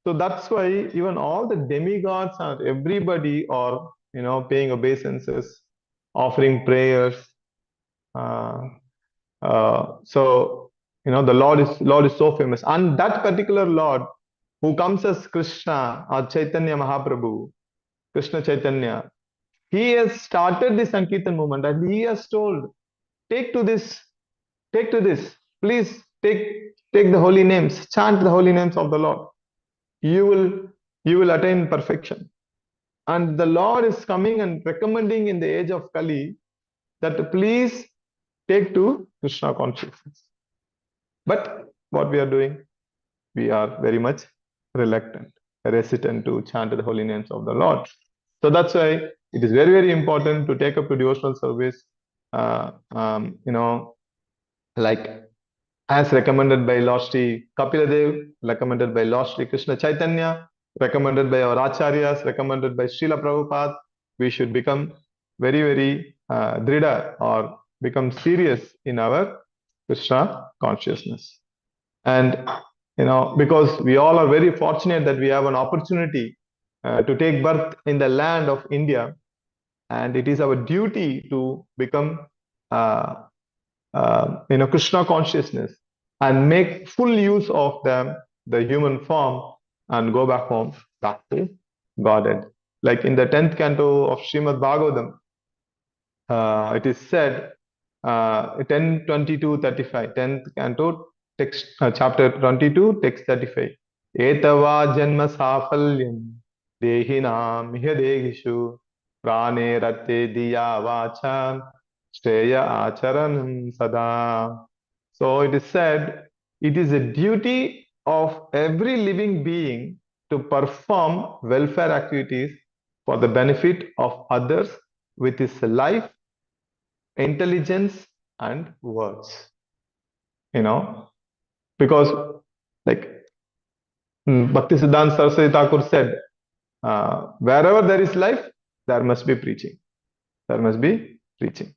So that's why even all the demigods or everybody are paying obeisances, offering prayers. So the Lord is so famous, and that particular Lord who comes as Krishna or Chaitanya Mahaprabhu, Krishna Chaitanya, he has started the Sankirtan movement, and he has told, take to this, please take the holy names, chant the holy names of the Lord. You will attain perfection. And the Lord is coming and recommending in the age of Kali that please take to Krishna consciousness. But what we are doing, we are very much reluctant, hesitant to chant the holy names of the Lord. So that's why it is very, very important to take up to devotional service, like as recommended by Lord Sri Kapila Dev, recommended by Lord Sri Krishna Chaitanya, recommended by our Acharyas, recommended by Srila Prabhupada. We should become very, very drida, or become serious in our Krishna consciousness. And because we all are very fortunate that we have an opportunity to take birth in the land of India, and it is our duty to become Krishna consciousness and make full use of the human form and go back home, back to Godhead. Like in the 10th canto of Shrimad Bhagavatam, it is said, 10:22:35, 10th canto, text chapter 22, text 35. etava janma safalyam dehinam hyadehishu prane ratte diya vacha shreya acharanam sada. So it is said, it is a duty of every living being to perform welfare activities for the benefit of others with his life, intelligence, and words. Because like Bhakti Siddhanta Saraswati Thakur said, wherever there is life, there must be preaching. There must be preaching.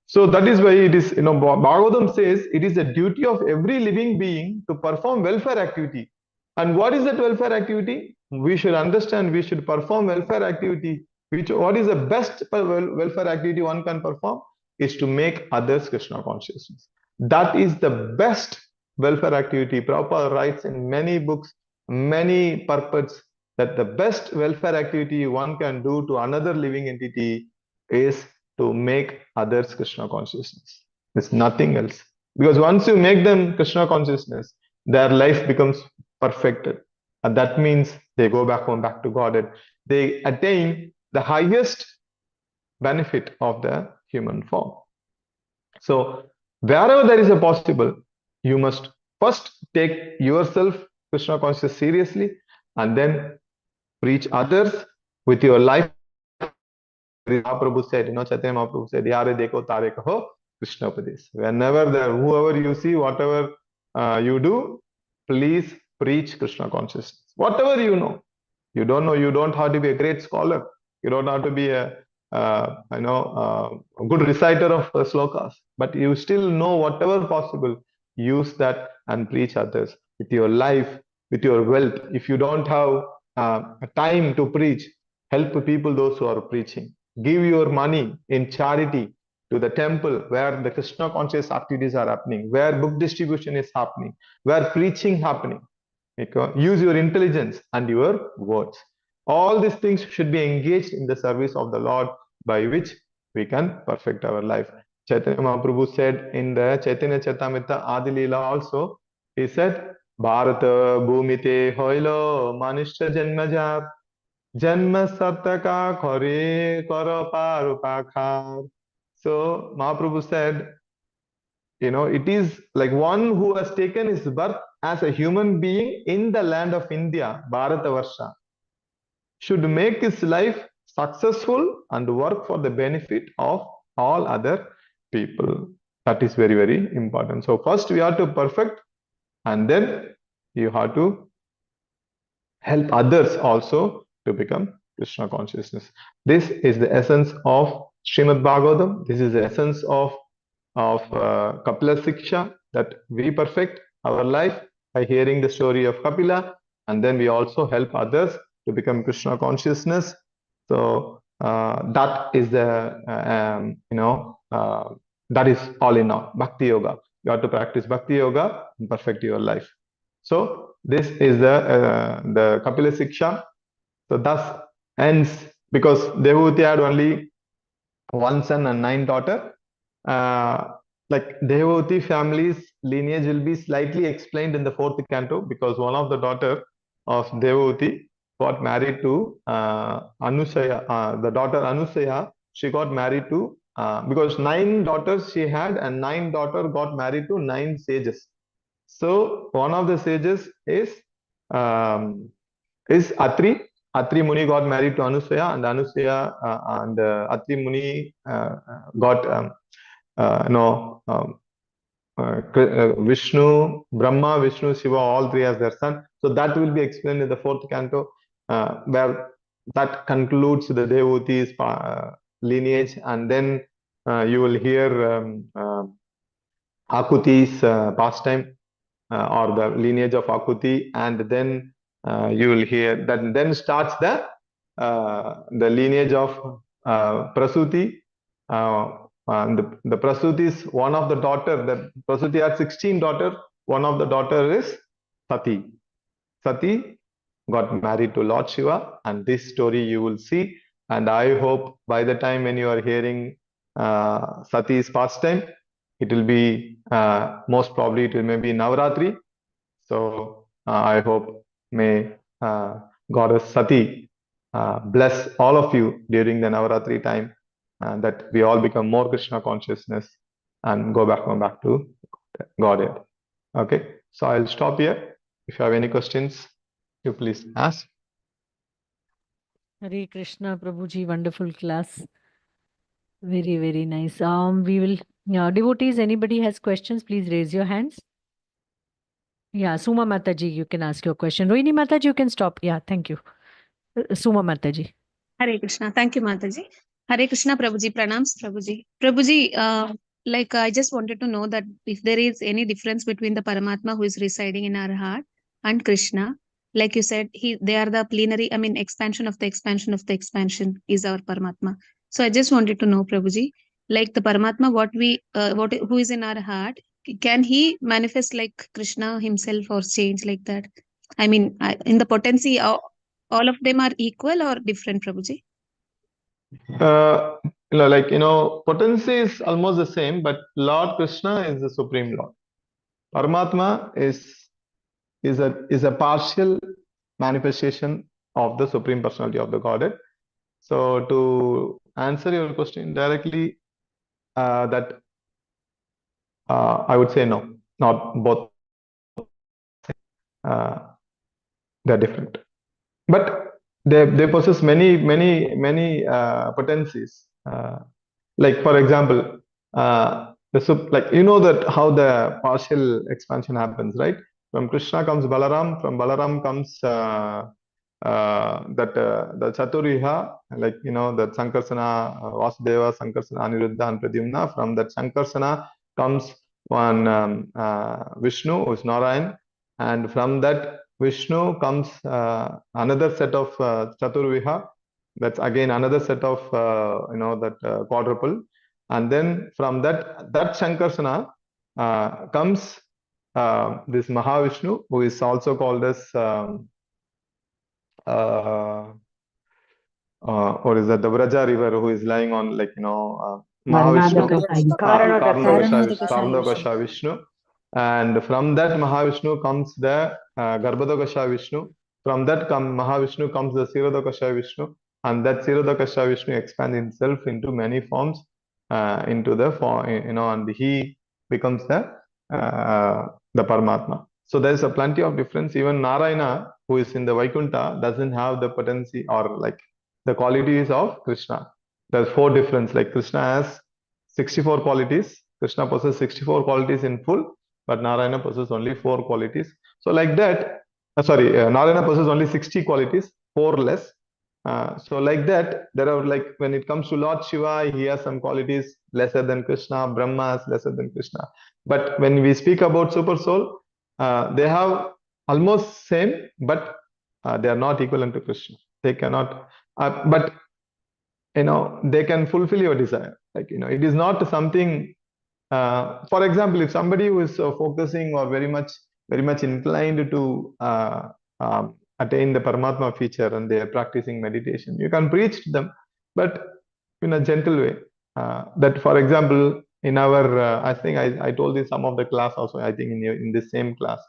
So that is why it is, Bhagavatam says it is a duty of every living being to perform welfare activity. And what is that welfare activity? We should understand, we should perform welfare activity. What is the best welfare activity one can perform? Is to make others Krishna consciousness. That is the best welfare activity. Prabhupada writes in many books, many purports, that the best welfare activity one can do to another living entity is to make others Krishna consciousness. It's nothing else. Because once you make them Krishna consciousness, their life becomes perfected. And that means they go back home, back to God, and they attain the highest benefit of the human form. So wherever there is a possible, you must first take yourself Krishna consciousness seriously, and then preach others with your life. Mahaprabhu said, Chaitanya Mahaprabhu said, Yare dekho tare kaho Krishna Upadesh. Whenever there, whoever you see, whatever you do, please preach Krishna consciousness. Whatever you know. You don't know, you don't have to be a great scholar. You don't have to be a good reciter of slokas. But you still know whatever possible. Use that and preach others with your life, with your wealth. If you don't have time to preach, help people, those who are preaching. Give your money in charity to the temple where the Krishna conscious activities are happening, where book distribution is happening, where preaching happening. Use your intelligence and your words. All these things should be engaged in the service of the Lord, by which we can perfect our life. Chaitanya Mahaprabhu said in the Chaitanya Charitamrita Adi Leela also, he said, Bharata bhumite hoilo manishya janmajar Janma Sataka Kore Kara Parupakar. So Mahaprabhu said, it is like one who has taken his birth as a human being in the land of India, Bharatavarsha, should make his life successful and work for the benefit of all other people. That is very, very important. So first we have to perfect, and then you have to help others also to become Krishna consciousness. This is the essence of Shrimad Bhagavatam. This is the essence of Kapila Siksha, that we perfect our life by hearing the story of Kapila, and then we also help others to become Krishna consciousness. So that is the that is all in all Bhakti Yoga. You have to practice Bhakti Yoga and perfect your life. So this is the Kapila Siksha. So thus ends, because Devahuti had only one son and 9 daughters. Like Devahuti family's lineage will be slightly explained in the 4th canto, because one of the daughter of Devahuti got married to Anusaya. The daughter Anusaya, she got married to, because 9 daughters she had, and 9 daughters got married to 9 sages. So one of the sages is Atri. Atri Muni got married to Anusaya, and Anusaya and Atri Muni got Vishnu, Brahma, Vishnu, Shiva, all three as their son. So that will be explained in the 4th canto, where that concludes the Devuti's lineage, and then you will hear Akuti's pastime, or the lineage of Akuti, and then you will hear that. Then starts the lineage of Prasuti. And the Prasuti is one of the daughter. The Prasuti had 16 daughters. One of the daughter is Sati. Sati got married to Lord Shiva, and this story you will see. And I hope by the time when you are hearing Sati's pastime, it will be most probably it will maybe Navaratri. So I hope may Goddess Sati bless all of you during the Navaratri time, that we all become more Krishna consciousness and go back to Godhead. Okay, so I'll stop here. If you have any questions, you please ask. Hare Krishna, Prabhuji, wonderful class. Very, very nice. We will, devotees, anybody has questions, please raise your hands. Yeah, Suma Mataji, you can ask your question. Rohini Mataji, you can stop. Yeah, thank you. Suma Mataji. Hare Krishna. Thank you, Mataji. Hare Krishna, Prabhuji. Pranams, Prabhuji. Prabhuji, I just wanted to know that if there is any difference between the Paramatma who is residing in our heart and Krishna, like you said, they are the plenary, expansion of the expansion of the expansion is our Paramatma. So I just wanted to know, Prabhuji, like the Paramatma, who is in our heart, can he manifest like Krishna himself or change like that? In the potency, all of them are equal or different, Prabhuji? Potency is almost the same, but Lord Krishna is the Supreme Lord. Paramatma is a partial manifestation of the Supreme Personality of the Godhead. So to answer your question directly, that I would say no, not both. They're different, but they possess many potencies. Like for example, that how the partial expansion happens, right? From Krishna comes Balaram, from Balaram comes the Chaturviha, that Sankarsana, Vasudeva, Sankarsana, Aniruddha, and Pradyumna. From that Sankarsana comes one Vishnu, who is Narayan, and from that Vishnu comes another set of Chaturviha. That's again another set of that quadruple, and then from that Sankarsana comes this Mahavishnu, who is also called as or is that the Vraja river, who is lying on Mahavishnu, Karnadakasha Vishnu, and from that Mahavishnu comes the Garbhodakasha Vishnu. From that Mahavishnu comes the Sirodakasha Vishnu, and that Sirodakasha Vishnu expands himself into many forms, into the form, and he becomes the Paramatma. So there is a plenty of difference. Even Narayana, who is in the Vaikuntha, doesn't have the potency or the qualities of Krishna. There's 4 difference. Like Krishna has 64 qualities. Krishna possesses 64 qualities in full, but Narayana possesses only 4 qualities. So like that, Narayana possesses only 60 qualities, 4 less. So like that, there are when it comes to Lord Shiva, he has some qualities lesser than Krishna. Brahma is lesser than Krishna. But when we speak about Super Soul, they have almost same, but they are not equivalent to Krishna. They cannot, but they can fulfill your desire. It is not something. For example, if somebody who is focusing or very much inclined to attain the Paramatma feature and they are practicing meditation, you can preach to them, but in a gentle way. That, for example, in our, I think I told this some of the class also. I think in this same class,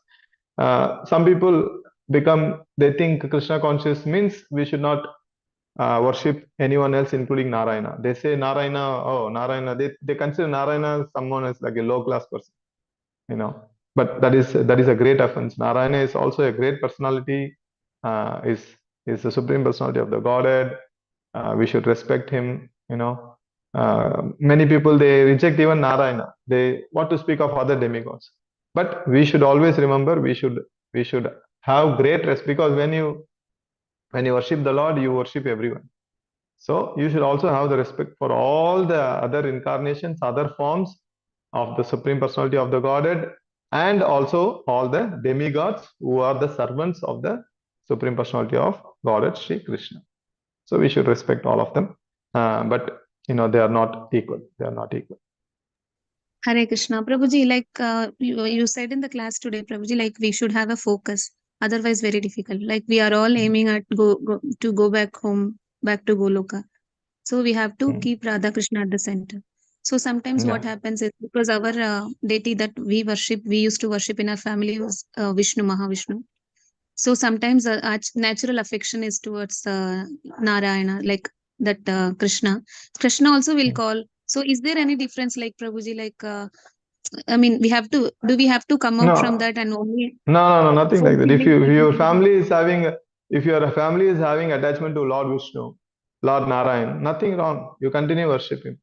some people they think Krishna conscious means we should not worship anyone else, including Narayana. They say Narayana. They consider Narayana someone as like a low class person, But that is a great offense. Narayana is also a great personality. Is the supreme personality of the Godhead. We should respect him. Many people, they reject even Narayana. They want to speak of other demigods. But we should always remember we should have great respect, because when you worship the Lord, you worship everyone. So you should also have the respect for all the other incarnations, other forms of the Supreme Personality of the Godhead, and also all the demigods who are the servants of the Supreme Personality of Godhead, Sri Krishna. So we should respect all of them, but they are not equal. They are not equal. Hare Krishna. Prabhuji, you said in the class today, Prabhuji, we should have a focus. Otherwise, very difficult. We are all aiming at to go back home, back to Goloka. So we have to keep Radha Krishna at the center. So sometimes what happens is, because our deity that we used to worship in our family was Vishnu, Mahavishnu. So sometimes natural affection is towards Narayana, like that Krishna. Krishna also will call. So is there any difference, like Prabhuji, like I mean, we have to, do we have to come out from No, that and only no, nothing like that. If fulfilling? your family is having, if your family is having attachment to Lord Vishnu, Lord Narayan, nothing wrong. You continue worship him.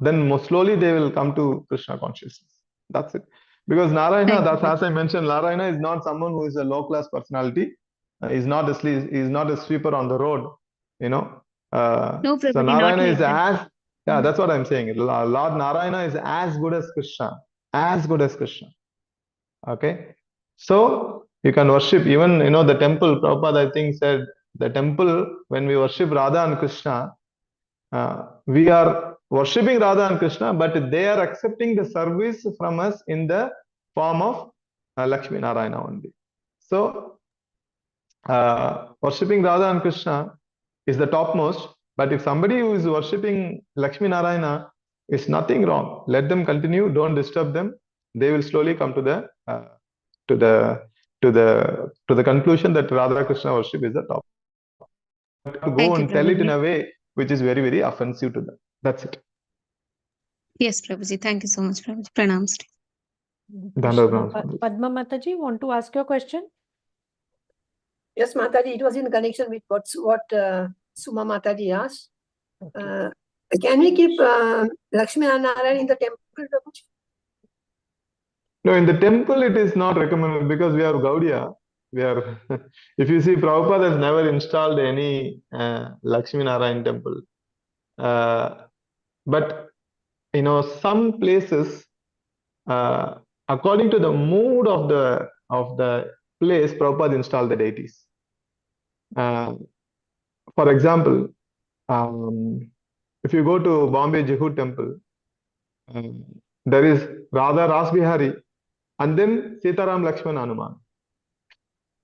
Then more slowly they will come to Krishna consciousness. That's it. Because Narayana, Thank you. that's as I mentioned, Narayana is not someone who is a low class personality. He's not a sweeper on the road. No, So Prabhuji, not Narayana like is that. that's what I'm saying. Lord Narayana is as good as Krishna, as good as Krishna. Okay, so you can worship even the temple. Prabhupada I think said the temple when we worship Radha and Krishna. We are worshipping Radha and Krishna, but they are accepting the service from us in the form of Lakshmi Narayana only. So, worshipping Radha and Krishna is the topmost, but if somebody who is worshipping Lakshmi Narayana is nothing wrong. Let them continue, don't disturb them. They will slowly come to the conclusion that Radha Krishna worship is the top. But to go Thank you, and tell it in Prabhuji. a way which is very, very offensive to them. That's it. Yes, Prabhuji. Thank you so much, Prabhuji. Pranams. Padma Mataji, want to ask your question? Yes, Mataji, it was in connection with what Suma Mataji asked. Can we keep Lakshmi Narayan in the temple? No, in the temple it is not recommended because we are Gaudiya. We are, if you see, Prabhupada has never installed any Lakshmi Narayan temple. But some places, according to the mood of the place, Prabhupada installed the deities. For example, if you go to Bombay Jehu temple, there is Radha Rasbihari and then Sitaram Lakshman Hanuman.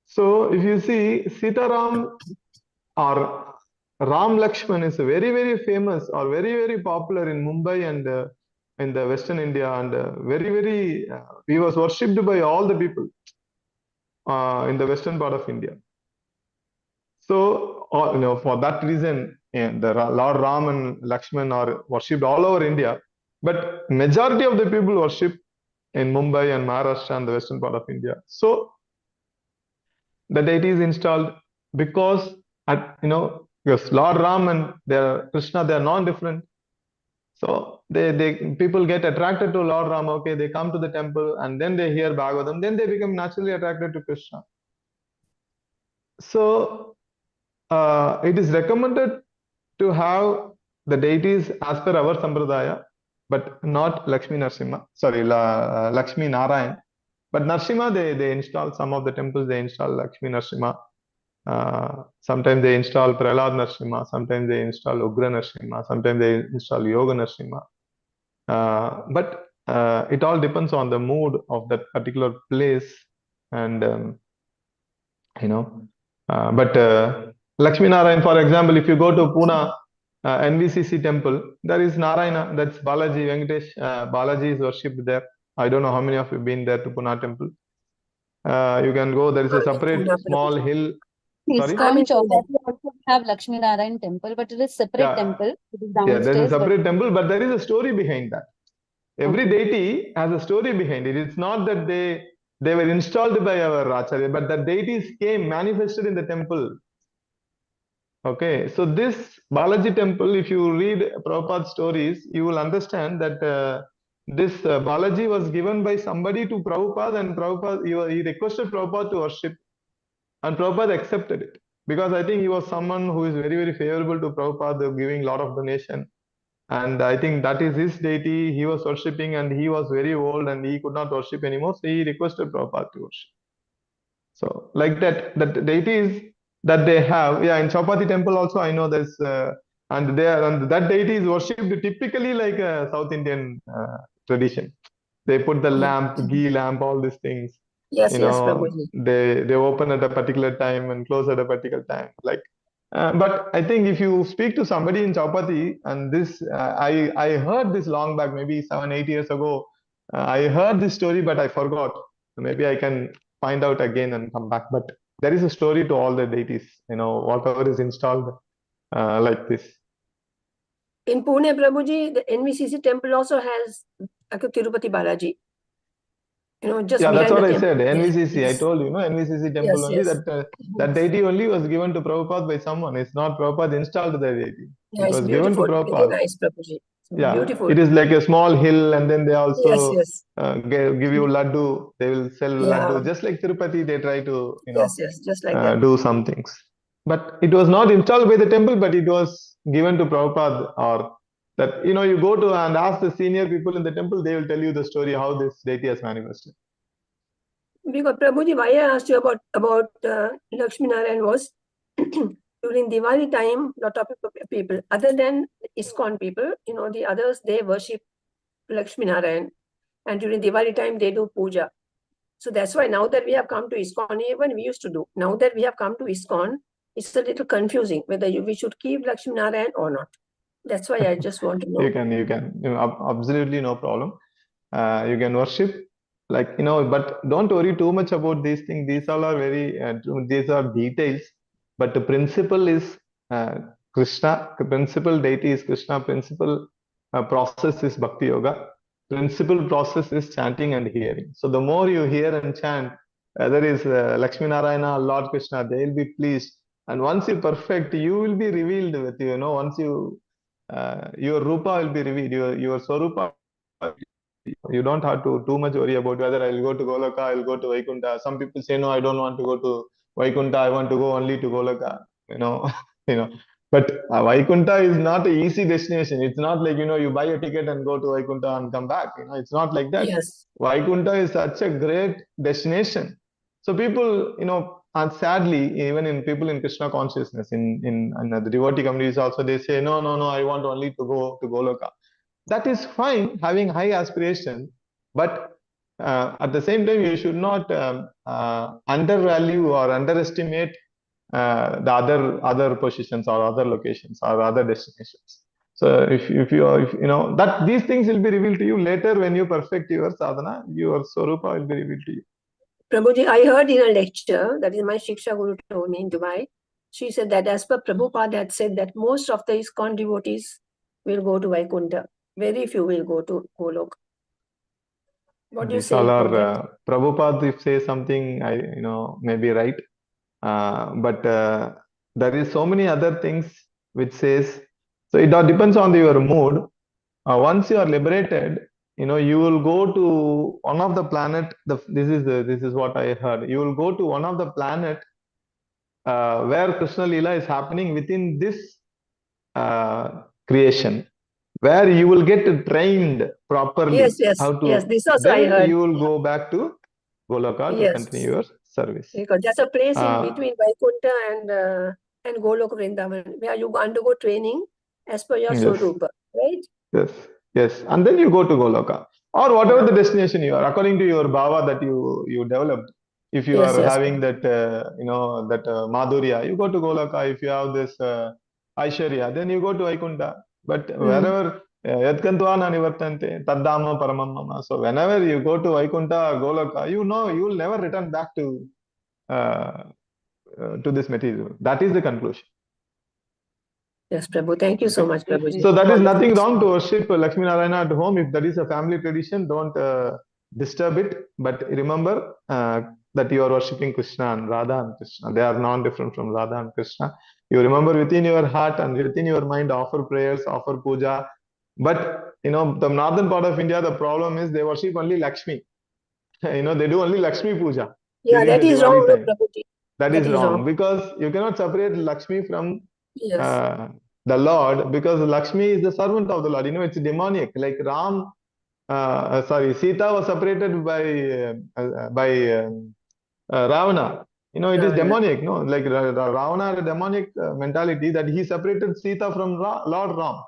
So if you see, Sitaram or Ram Lakshman is very, very famous or very, very popular in Mumbai and in the Western India, and very, very, he was worshipped by all the people in the western part of India. So, for that reason, the Lord Ram and Lakshman are worshipped all over India, but majority of the people worship in Mumbai and Maharashtra and the western part of India. So, the deity is installed because because Lord Ram and Krishna, they are non-different. So people get attracted to Lord Ram. Okay, they come to the temple and then they hear Bhagavatam, then they become naturally attracted to Krishna. So it is recommended to have the deities as per our sampradaya, but not Lakshmi Narasimha. Sorry, Lakshmi Narayan. But Narasimha, they install some of the temples. They install Lakshmi Narasimha. Sometimes they install Prahlad Narasimha. Sometimes they install Ugra Narasimha. Sometimes they install Yoga Narasimha. But it all depends on the mood of that particular place, and but Lakshmi Narayan, for example, if you go to Pune NVCC temple, there is Narayana, that's Balaji Venkatesh. Balaji is worshipped there. I don't know how many of you been there to Pune temple. You can go. There is a separate small hill. Sorry. ISKCON Chowdhury also have Lakshmi Narayan temple, but it is separate temple. It is Yeah, there's a downstairs. separate temple, but there is a story behind that. Every deity has a story behind it. It's not that they were installed by our Acharya, but the deities came manifested in the temple. Okay, so this Balaji temple, if you read Prabhupada's stories, you will understand that this Balaji was given by somebody to Prabhupada, and Prabhupada, he requested Prabhupada to worship, and Prabhupada accepted it because I think he was someone who is very, very favorable to Prabhupada, giving a lot of donation. And I think that is his deity he was worshipping, and he was very old and he could not worship anymore. So he requested Prabhupada to worship. So like that deities that they have, in Chowpatty temple also I know there's, and that deity is worshipped typically like a South Indian tradition. They put the lamp, ghee lamp, all these things. Yes, Prabhuji. They open at a particular time and close at a particular time. Like, but I think if you speak to somebody in Chowpatty, and this I heard this long back, maybe 7-8 years ago. I heard this story, but I forgot. Maybe I can find out again and come back. But there is a story to all the deities, whatever is installed like this. In Pune, Prabhuji, the NVCC temple also has Tirupati Balaji. Just Yeah, that's behind what the I temple. said. NVCC, I Yes. told you, NVCC temple Yes, only, yes. that deity only was given to Prabhupada by someone. It's not Prabhupada installed the deity. Yeah, It it's was given to beautiful. Very Prabhupada. nice, Prabhuji. Yeah, Beautiful. it is like a small hill, and then they also Yes. give you laddu. They will sell Yeah. laddu. Just like Tirupati, they try to, Yes, just like that. do some things. But it was not installed by the temple, but it was given to Prabhupada, or that, you go to and ask the senior people in the temple, they will tell you the story, how this deity has manifested. Because Prabhuji, why I asked you about Lakshmi Narayan was during Diwali time, lot of people, other than ISKCON people, the others, they worship Lakshmi Narayan. And during Diwali time, they do puja. So that's why now that we have come to ISKCON, even we used to do. Now that we have come to ISKCON, it's a little confusing whether we should keep Lakshmi Narayan or not. That's why I just want to know. You can. Absolutely no problem. You can worship, but don't worry too much about these things. These all are these are details. But the principle is Krishna. The principal deity is Krishna. Principal process is Bhakti Yoga. Principal process is chanting and hearing. So the more you hear and chant, whether it's Lakshmi Narayana or Lord Krishna, they will be pleased. And once you perfect, you will be revealed with once you your rupa will be revealed, your swarupa. You don't have to too much worry about whether I'll go to Goloka, I'll go to Vaikuntha. Some people say, no, I don't want to go to Vaikuntha, I want to go only to Goloka. But Vaikuntha is not an easy destination. It's not like, you buy a ticket and go to Vaikuntha and come back. It's not like that. Yes. Vaikuntha is such a great destination. So people, and sadly, even in people in Krishna consciousness, in the devotee communities also, they say, no, I want only to go to Goloka. That is fine, having high aspiration, but at the same time, you should not undervalue or underestimate the other positions or other locations or other destinations. So if that these things will be revealed to you later when you perfect your sadhana, your swarupa will be revealed to you. Prabhuji, I heard in a lecture, that is my Shiksha Guru told me in Dubai, she said that as per Prabhupada had said that most of the ISKCON devotees will go to Vaikuntha. Very few will go to Golok. What do you say about that? Prabhupada, if say something, I may be right. But there is so many other things which says, so it all depends on your mood. Once you are liberated, you will go to one of the planet. This is what I heard. You will go to one of the planet where Krishna Leela is happening within this creation, where you will get trained properly. Yes. This also I heard. Then you will go back to Goloka to continue your service. Because there's a place in between Vaikuntha and Golok Vrindavan where you undergo training as per your Swarupa, right? Yes. And then you go to Goloka or whatever the destination you are, according to your bhava that you developed. If you are having that, that Madhurya, you go to Goloka. If you have this Aishwarya, then you go to Vaikuntha. But wherever Yadkantva Nivartante, Taddama Paramam Mama. So whenever you go to Vaikuntha or Goloka, you will never return back to this material. That is the conclusion. Yes, Prabhu. Thank you so much, Prabhuji. So that is nothing wrong to worship Lakshmi Narayana at home. If that is a family tradition, don't disturb it. But remember that you are worshipping Krishna and Radha and Krishna. They are non-different from Radha and Krishna. You remember within your heart and within your mind, offer prayers, offer puja. But, the northern part of India, the problem is they worship only Lakshmi. They do only Lakshmi puja. Yeah, that is wrong, Prabhuji. That is wrong because you cannot separate Lakshmi from the Lord, because Lakshmi is the servant of the Lord. It's demoniac. Like Sita was separated by Ravana. It is demonic. No, like Ravana had a demonic mentality that he separated Sita from Lord Ram.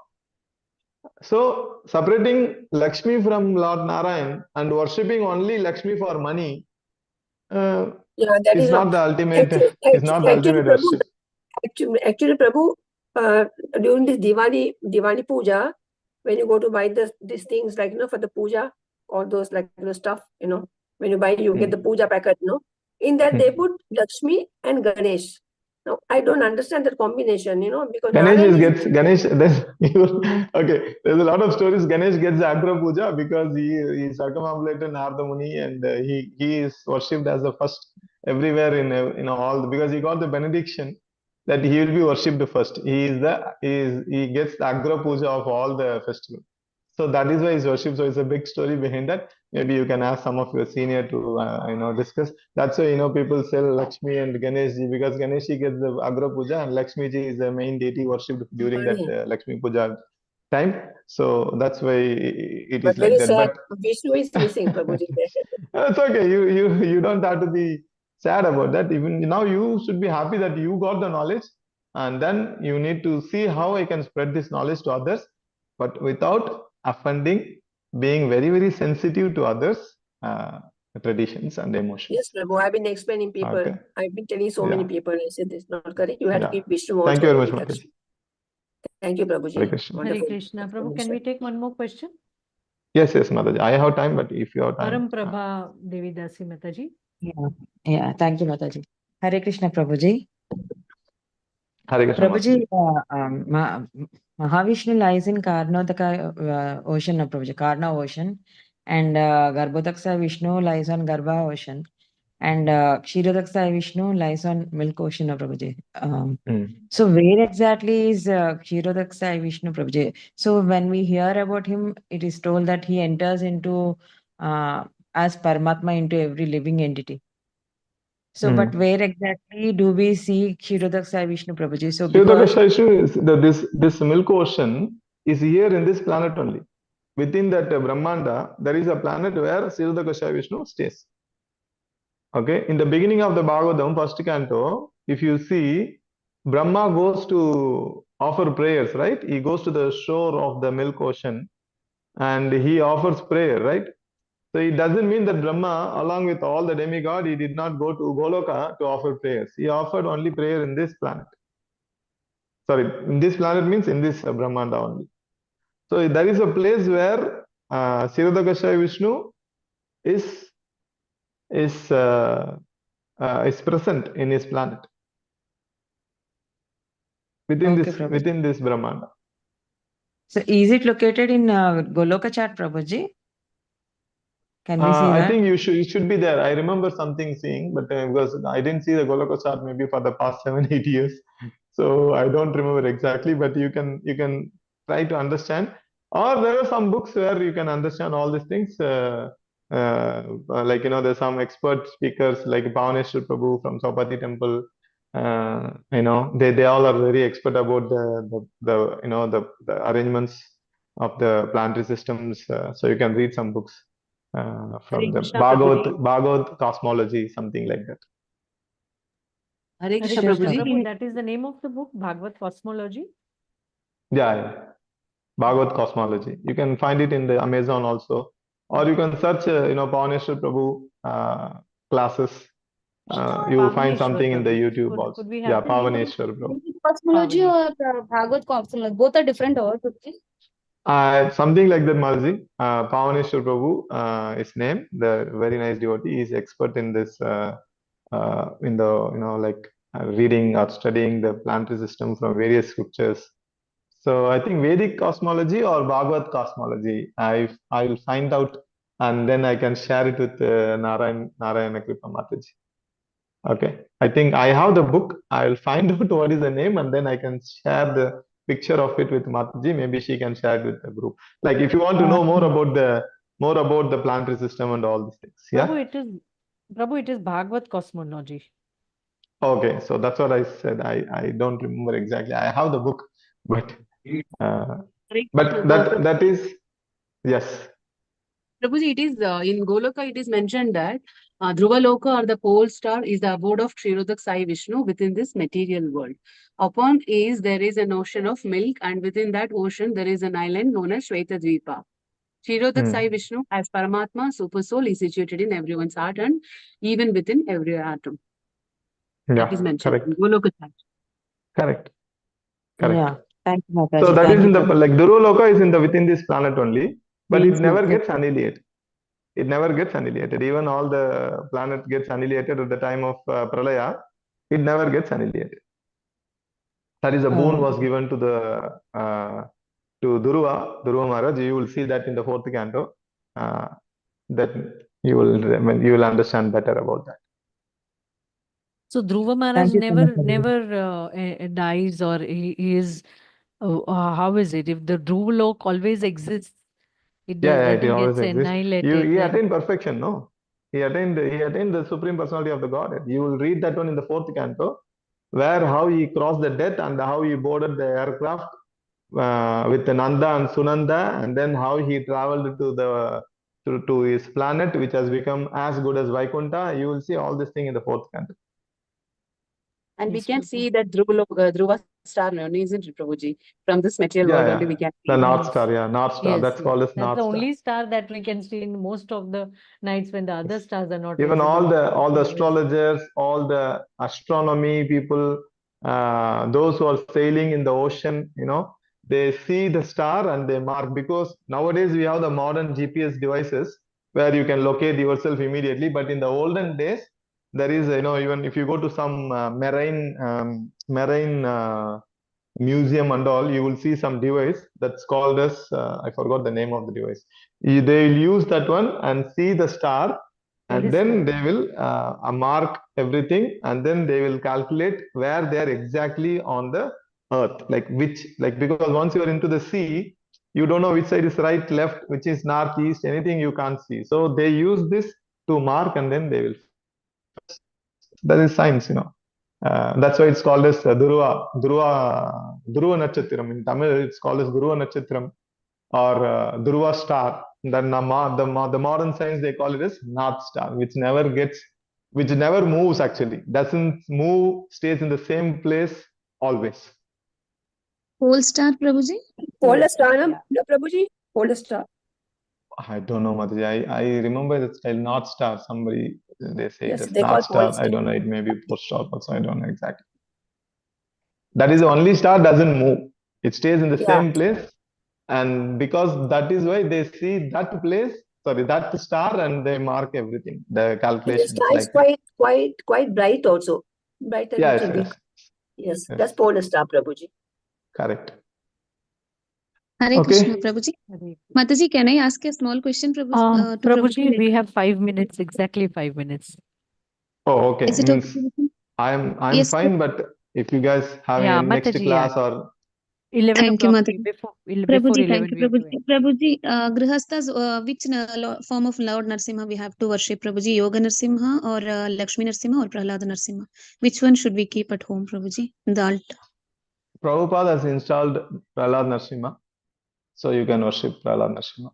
So separating Lakshmi from Lord Narayan and worshipping only Lakshmi for money is not the ultimate. It's not the ultimate worship. Actually, Prabhu, during this Diwali puja, when you go to buy these things like for the puja, all those stuff, when you buy, you get the puja packet, In that they put Lakshmi and Ganesh. Now I don't understand that combination, because Narayan is Ganesh. Okay, there's a lot of stories. Ganesh gets the Agra Puja because he circumambulated Narada Muni, and he is worshipped as the first everywhere in all, because he got the benediction that he will be worshipped first. He gets the Agra Puja of all the festivals. So that is why he's worshipped. So it's a big story behind that. Maybe you can ask some of your senior to discuss. That's why people sell Lakshmi and Ganesh ji, because Ganesh ji gets the Agra Puja and Lakshmi ji is the main deity worshipped during that Lakshmi Puja time. So that's why it is like very that. sad. But Vishnu is missing, Prabhuji. it's okay. You don't have to be sad about that. Even now, you should be happy that you got the knowledge, and then you need to see how I can spread this knowledge to others, but without offending, being very, very sensitive to others' traditions and emotions. Yes, Prabhu. I've been explaining people. Okay. I've been telling so many people. I said this is not correct. You have to keep Vishnu also. Thank you very much, Mataji. Thank you, Prabhuji. Hare Krishna. Hare Krishna. Prabhu, can we take one more question? Yes, Mataji. I have time, but if you have time. Param Prabha Devi Dasi Mataji. Yeah. Thank you, Mataji. Hare Krishna, Prabhuji. Hare Krishna, Prabhuji, Mahavishnu lies in Karnataka ocean, Prabhuji, Karna ocean, and Garbhodaksa Vishnu lies on Garbha ocean, and Kshirodaksa Vishnu lies on Milk ocean, Prabhuji. So where exactly is Kshirodaksa Vishnu, Prabhuji? So when we hear about him, it is told that he enters into as Paramatma into every living entity. So, but where exactly do we see Kshirodaksa Vishnu, Prabhuji? So because this Milk Ocean is here in this planet only. Within that Brahmanda, there is a planet where Kshirodaksa Vishnu stays. Okay, in the beginning of the Bhagavatam, first canto, if you see, Brahma goes to offer prayers, right? He goes to the shore of the Milk Ocean and he offers prayer, right? So it doesn't mean that Brahma, along with all the demigod, he did not go to Goloka to offer prayers. He offered only prayer in this planet. Sorry, in this planet means in this Brahmanda only. So there is a place where Kshirodakashayi Vishnu is present in his planet within this Brahmanda. So is it located in Goloka Chat, Prabhuji? Can we see that? I think it should be there. I remember something seeing, but because I didn't see the Goloka chart maybe for the past 7-8 years, so I don't remember exactly. But you can try to understand, or there are some books where you can understand all these things. Like there's some expert speakers like Bhavaneshwar Prabhu from Saupati Temple. They all are very expert about the arrangements of the planetary systems. So you can read some books. From the Bhagavad cosmology, something like that. Hare Krishna, Prabhu, that is the name of the book, Bhagavad Cosmology? Yeah. Bhagavad cosmology. You can find it in the Amazon also. Or you can search, Bhavaneshwar Prabhu classes. You will find something in the YouTube also. Yeah, Bhavaneshwar Prabhu. Cosmology or Bhagavad Cosmology, both are different words. Something like that, Malji. Bhavaneshwar Prabhu, his name, the very nice devotee, is expert in this, in the, reading or studying the planetary system from various scriptures. So I think Vedic cosmology or Bhagavad cosmology, I will find out and then I can share it with Narayana Kripa Mataji. Okay, I think I have the book. I will find out what is the name and then I can share the picture of it with Mataji. Maybe she can share it with the group. Like if you want to know more about the planetary system and all these things. Yeah. Prabhu, it is Bhagavad cosmology. Okay, so that's what I said. I don't remember exactly. I have the book, but that is yes. Prabhuji, it is in Goloka, it is mentioned that Dhruvaloka or the pole star is the abode of Kshirodaksa Vishnu within this material world. Upon is there is an ocean of milk, and within that ocean there is an island known as Shvetadvipa. Kshirodaksa Vishnu as Paramatma, Super Soul, is situated in everyone's heart and even within every atom. Yeah, that is mentioned correct. in Goloka Chat. Correct. Yeah, thank you, Mataji. So that Thank is you in the for- like Dhuruvaloka is in the within this planet only, but it Yes, never yes, gets yes. annihilated. it never gets annihilated. Even all the planet gets annihilated at the time of Pralaya, it never gets annihilated. That is a boon was given to the to Dhruva Maharaj. You will see that in the 4th canto. That you will understand better about that. So Dhruva Maharaj you so much, never dies, or he is. How is it? If the Dhruva lok always exists, it It doesn't always get exists. annihilated. He then attained perfection, no? He attained the supreme personality of the Godhead. You will read that one in the 4th canto, where how he crossed the death and how he boarded the aircraft with Nanda and Sunanda, and then how he traveled to his planet, which has become as good as Vaikuntha. You will see all this thing in the 4th canto. And we Yes, can Prabhu. see that Dhruva star, no, isn't it, Prabhuji? From this material world only we can see. The North Yes. Star, North Star. Yes, That's yes. called as That's North the Star. only star that we can see in most of the nights when the other stars are not Even all visible. the astrologers, all the astronomy people, those who are sailing in the ocean, they see the star and they mark, because nowadays we have the modern GPS devices where you can locate yourself immediately. But in the olden days, there is, even if you go to some marine museum and all, you will see some device that's called as I forgot the name of the device. They will use that one and see the star, and then they will mark everything, and then they will calculate where they are exactly on the earth, because once you are into the sea, you don't know which side is right, left, which is north, east, anything you can't see. So they use this to mark, and then they will. That is science, that's why it's called as Dhruva Natchathiram. In Tamil, it's called as Dhruva Natchathiram or Dhruva star. Then the modern science, they call it as North Star, which never moves actually. Doesn't move, stays in the same place always. Pole star, Prabhuji? Pole star, no, Prabhuji? Pole star. I don't know, Mataji. I remember the style North Star. Somebody, they say Yes, it as they call North Star. pole star. I don't know. It may be post star also. I don't know exactly. That is the only star doesn't move. It stays in the same place. And because that is why they see that star, and they mark everything, the The calculations. star is quite bright also. Bright and little big. Yes, that's pole star, Prabhuji. Correct. Hare Krishna, Prabhuji. Mataji, can I ask a small question, Prabhuji? To Prabhuji, we have 5 minutes, exactly 5 minutes. Oh, okay. Is it okay? I'm Yes, fine, but if you guys have any next Mataji, class or 11 Thank you, o'clock, Mataji. before Prabhuji, 11 thank you, we have to Prabhuji. end. Prabhuji, Grihasthas, which form of Lord Narsimha we have to worship, Prabhuji? Yoga Narsimha or Lakshmi Narsimha or Prahlada Narsimha? Which one should we keep at home, Prabhuji? In the altar. Prabhupada has installed Prahlad Narsimha, so you can worship Prahlad Narsimha.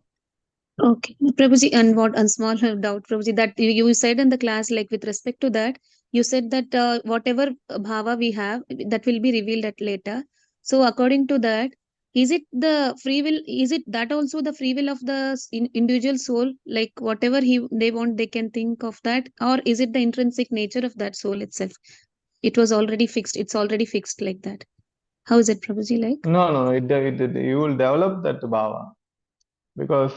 Okay, Prabhuji, and what a small doubt, Prabhuji, that you said in the class, like with respect to that, you said that whatever bhava we have, that will be revealed at later. So according to that, is it the free will? Is it that also the free will of the individual soul? Like whatever they want, they can think of that, or is it the intrinsic nature of that soul itself? It was already fixed. It's already fixed like that. How is it, Prabhuji? Like No, you will develop that bhava, because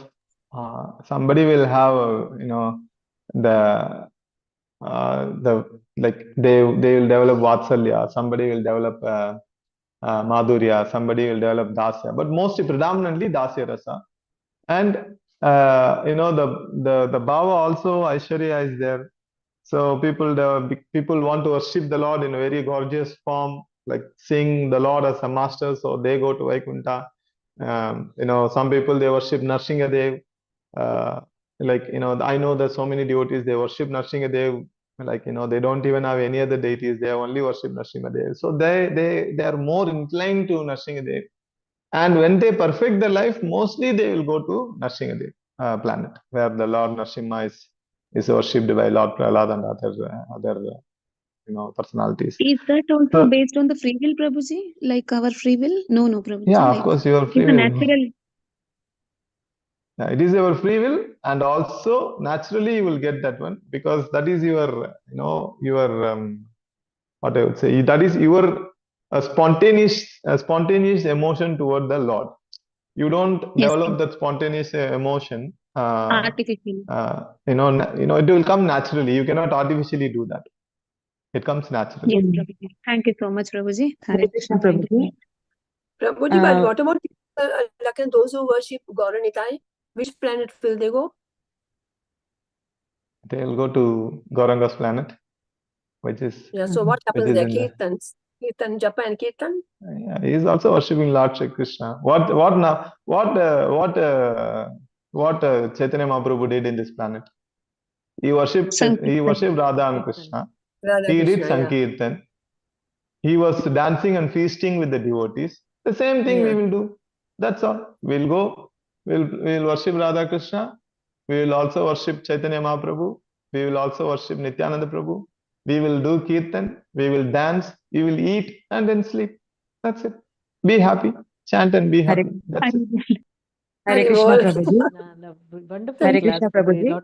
somebody will have they will develop vatsalya, somebody will develop madhurya, somebody will develop dasya, but mostly predominantly dasya rasa. And the bhava also, Aishwarya is there. So people want to worship the Lord in a very gorgeous form, like seeing the Lord as a master, so they go to Vaikuntha. Some people, they worship Narsinghadev. I know that so many devotees, they worship Narsinghadev, they don't even have any other deities, they only worship Narsinghadev. So they are more inclined to Narsinghadev. And when they perfect their life, mostly they will go to Narsinghadev planet, where the Lord Narsimha is worshipped by Lord Prahlad and other personalities. is that also based on the free will, Prabhuji? Like our free will? No, Prabhuji. Yeah, like, of course, your free it's a will. natural. Yeah, it is your free will, and also naturally you will get that one, because that is your what I would say, that is your spontaneous emotion toward the Lord. You don't Yes, develop that spontaneous emotion. artificially. It will come naturally. You cannot artificially do that. It comes naturally. Yes, Prabhuji. Thank you so much, Prabhuji. Hare Hare Krishna. Krishna, Thank you. Prabhuji. Prabhuji, but Uh, what about like those who worship Gauranitai? Which planet will they go? They will go to Gauranga's planet, which is Yeah, so what happens in there? the. Kirtan, Japa and Kirtan? Yeah, he is also worshipping Lord Shri Krishna. What Chaitanya Mahaprabhu did in this planet? He worshipped Sankirtan. Radha and Krishna. Radha He did Krishna, yeah. Sankirtan. He was dancing and feasting with the devotees. The same thing we Yeah. will do. That's all. We'll go. We'll worship Radha Krishna. We will also worship Chaitanya Mahaprabhu. We will also worship Nityananda Prabhu. We will do Kirtan. We will dance. We will eat and then sleep. That's it. Be happy. Chant and be Hare, happy. That's it. Hare Krishna, Haribol. Prabhuji. Wonderful Hare class Krishna, today. Prabhuji.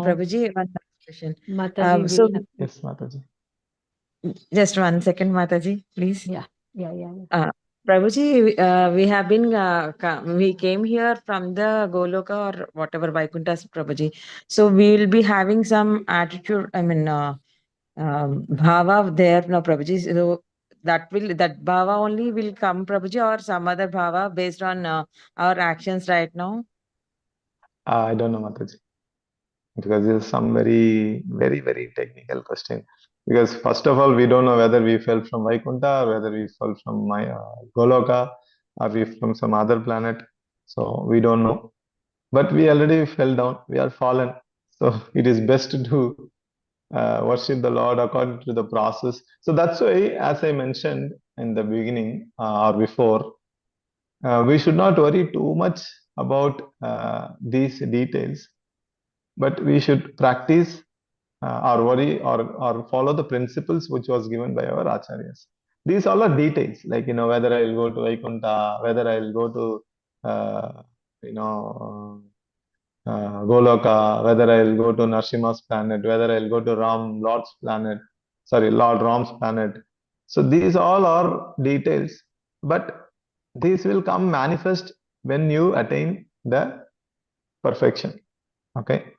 Prabhuji, one question. Mataji So, will. Yes, Mataji. just 1 second, Mataji, please. Yeah. Prabhuji, we have been, we came here from the Goloka or whatever, Vaikunthas, Prabhuji. So we will be having some attitude, bhava there, no, Prabhuji. So that bhava only will come, Prabhuji, or some other bhava based on our actions right now? I don't know, Mataji. Because this is some very, very, very technical question. Because first of all, we don't know whether we fell from Vaikuntha or whether we fell from Goloka or we from some other planet. So we don't know. But we already fell down. We are fallen. So it is best to worship the Lord according to the process. So that's why, as I mentioned in the beginning or before, we should not worry too much about these details, but we should practice or worry or follow the principles which was given by our acharyas. These all are details, like whether I will go to Vaikuntha, whether I will go to Goloka, whether I will go to Narsimha's planet, whether I will go to Lord Ram's planet. So these all are details, but these will come manifest when you attain the perfection. Okay.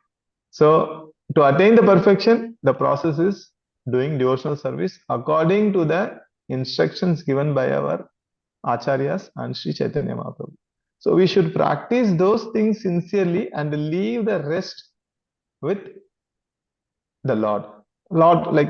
So to attain the perfection, the process is doing devotional service according to the instructions given by our acharyas and Sri Chaitanya Mahaprabhu. So we should practice those things sincerely and leave the rest with the Lord. Lord, I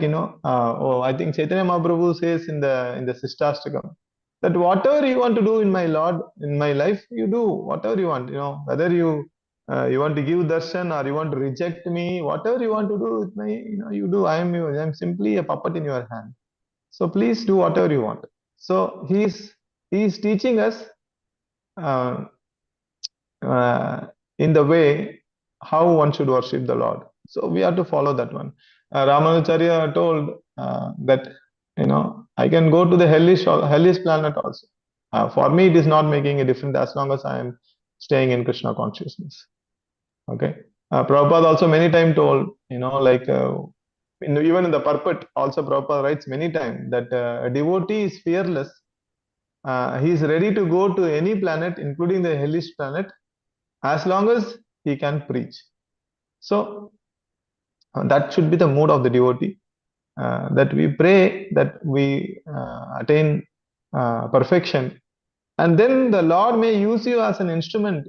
think Chaitanya Mahaprabhu says in the Sistastakam that whatever you want to do in my Lord, in my life, you do whatever you want. Whether you want to give darshan or you want to reject me, whatever you want to do with me, you do. I am simply a puppet in your hand. So please do whatever you want. So he is teaching us in the way how one should worship the Lord. So we have to follow that one. Ramanujacharya told that I can go to the hellish planet also. For me, it is not making a difference as long as I am staying in Krishna consciousness. Okay. Prabhupada also many times told, even in the purport, also Prabhupada writes many times that a devotee is fearless. He is ready to go to any planet, including the hellish planet, as long as he can preach. So that should be the mood of the devotee, that we pray that we attain perfection, and then the Lord may use you as an instrument.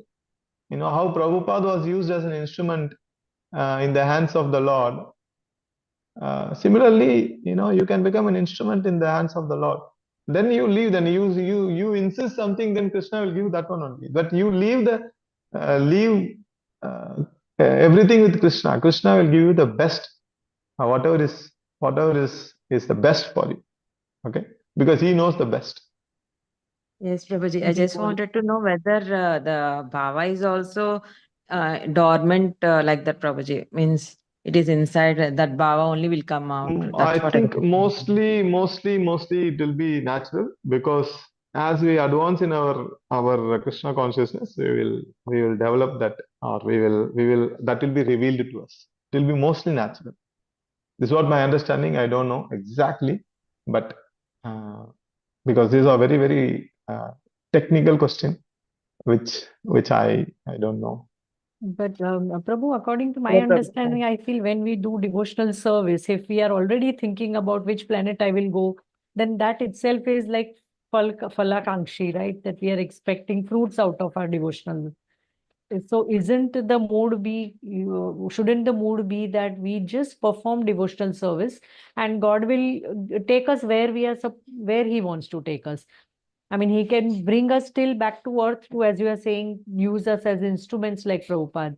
How Prabhupada was used as an instrument in the hands of the Lord. Similarly, you can become an instrument in the hands of the Lord. Then you leave, then you insist something, then Krishna will give that one only. But you leave everything with Krishna. Krishna will give you the best, whatever is the best for you. Okay, because he knows the best. Yes, Prabhuji. I just wanted to know whether the bhava is also dormant like that, Prabhuji. Means it is inside that bhava only will come out. That's I what think mostly it will be natural, because as we advance in our Krishna consciousness, we will develop that, or we will that will be revealed to us. It will be mostly natural. This is what my understanding. I don't know exactly, but because these are very, very technical question, which I don't know. But Prabhu, according to my understanding, I feel when we do devotional service, if we are already thinking about which planet I will go, then that itself is like falakankshi, right? That we are expecting fruits out of our devotional. So shouldn't the mood be that we just perform devotional service and God will take us where where He wants to take us? I mean, He can bring us still back to earth to, as you are saying, use us as instruments like Prabhupada.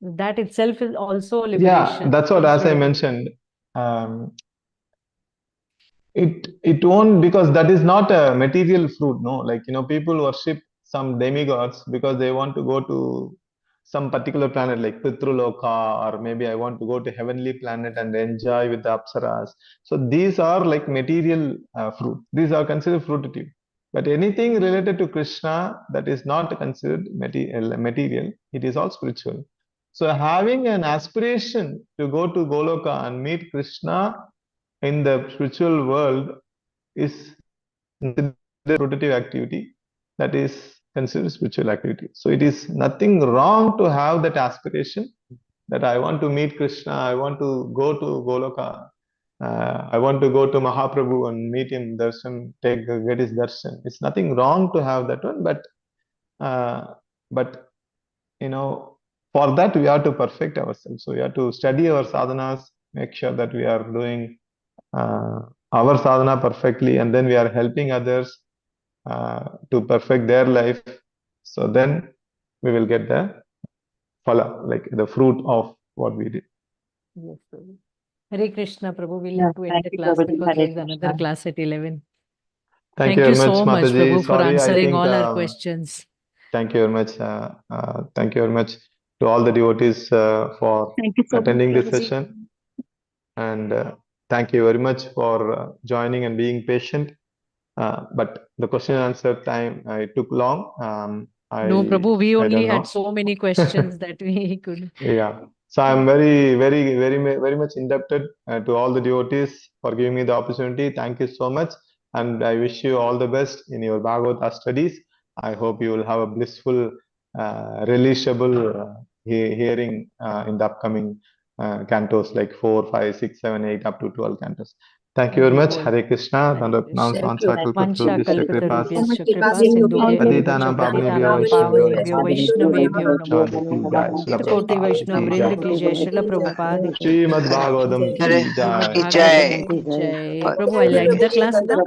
That itself is also a liberation. Yeah, that's what, as I mentioned, it won't, because that is not a material fruit, no. Like, people worship some demigods because they want to go to some particular planet like Pitruloka, or maybe I want to go to heavenly planet and enjoy with the apsaras. So these are like material fruit. These are considered fruitative. But anything related to Krishna that is not considered material, it is all spiritual. So having an aspiration to go to Goloka and meet Krishna in the spiritual world is considered fruitative activity, that is considered spiritual activity. So it is nothing wrong to have that aspiration that I want to meet Krishna, I want to go to Goloka, I want to go to Mahaprabhu and meet him, darshan, get his darshan. It's nothing wrong to have that one, but for that we have to perfect ourselves. So we have to study our sadhanas, make sure that we are doing our sadhana perfectly, and then we are helping others to perfect their life. So then we will get the phala, like the fruit of what we did. Yes, Prabhu. Hare Krishna, Prabhu. We'll Yeah, have to end thank the you, class Prabhuji. because Hare there is another Krishna. class at 11. Thank you very much, so much, Mataji. Prabhu, for Sorry, I answering think all our questions. thank you very much. Thank you very much to all the devotees for Thank you so much, attending this Prabhuji. session. And thank you very much for joining and being patient. But the question and answer time, it took long. No, Prabhu, we I only don't know. had so many questions that we could. Yeah. So I'm very, very, very much indebted to all the devotees for giving me the opportunity. Thank you so much. And I wish you all the best in your Bhagavata studies. I hope you will have a blissful, relishable hearing in the upcoming cantos, like 4, 5, 6, 7, 8, up to 12 cantos. Thank you very much. Hare Krishna. Dandavat Vancha kalpatarubhyascha kripa Prabhuji, sindhubhya Patitanam evacha pavanebhyo patitanam pavanebhyo Vaishnavebhyo Vaishnavebhyo namo Namo namo. Jai Srila Koti Prabhupada Vaishnava ki Vrinda jai. ki jai, Srila Prabhupada ki Shrimad Bhagavatam Hare ki jai. Bhagavatam ki jai. Prabhu, I'll end the class now.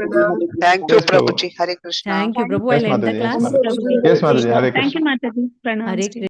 Thank you, Yes, Prabhu. Prabhuji. Hare Krishna. Thank you, Prabhu. Yes, I'll end the Mataji. Yes, class. Mataji. Yes, Mataji. Hare Thank Krishna. you, Mataji. Pranams Hare to you.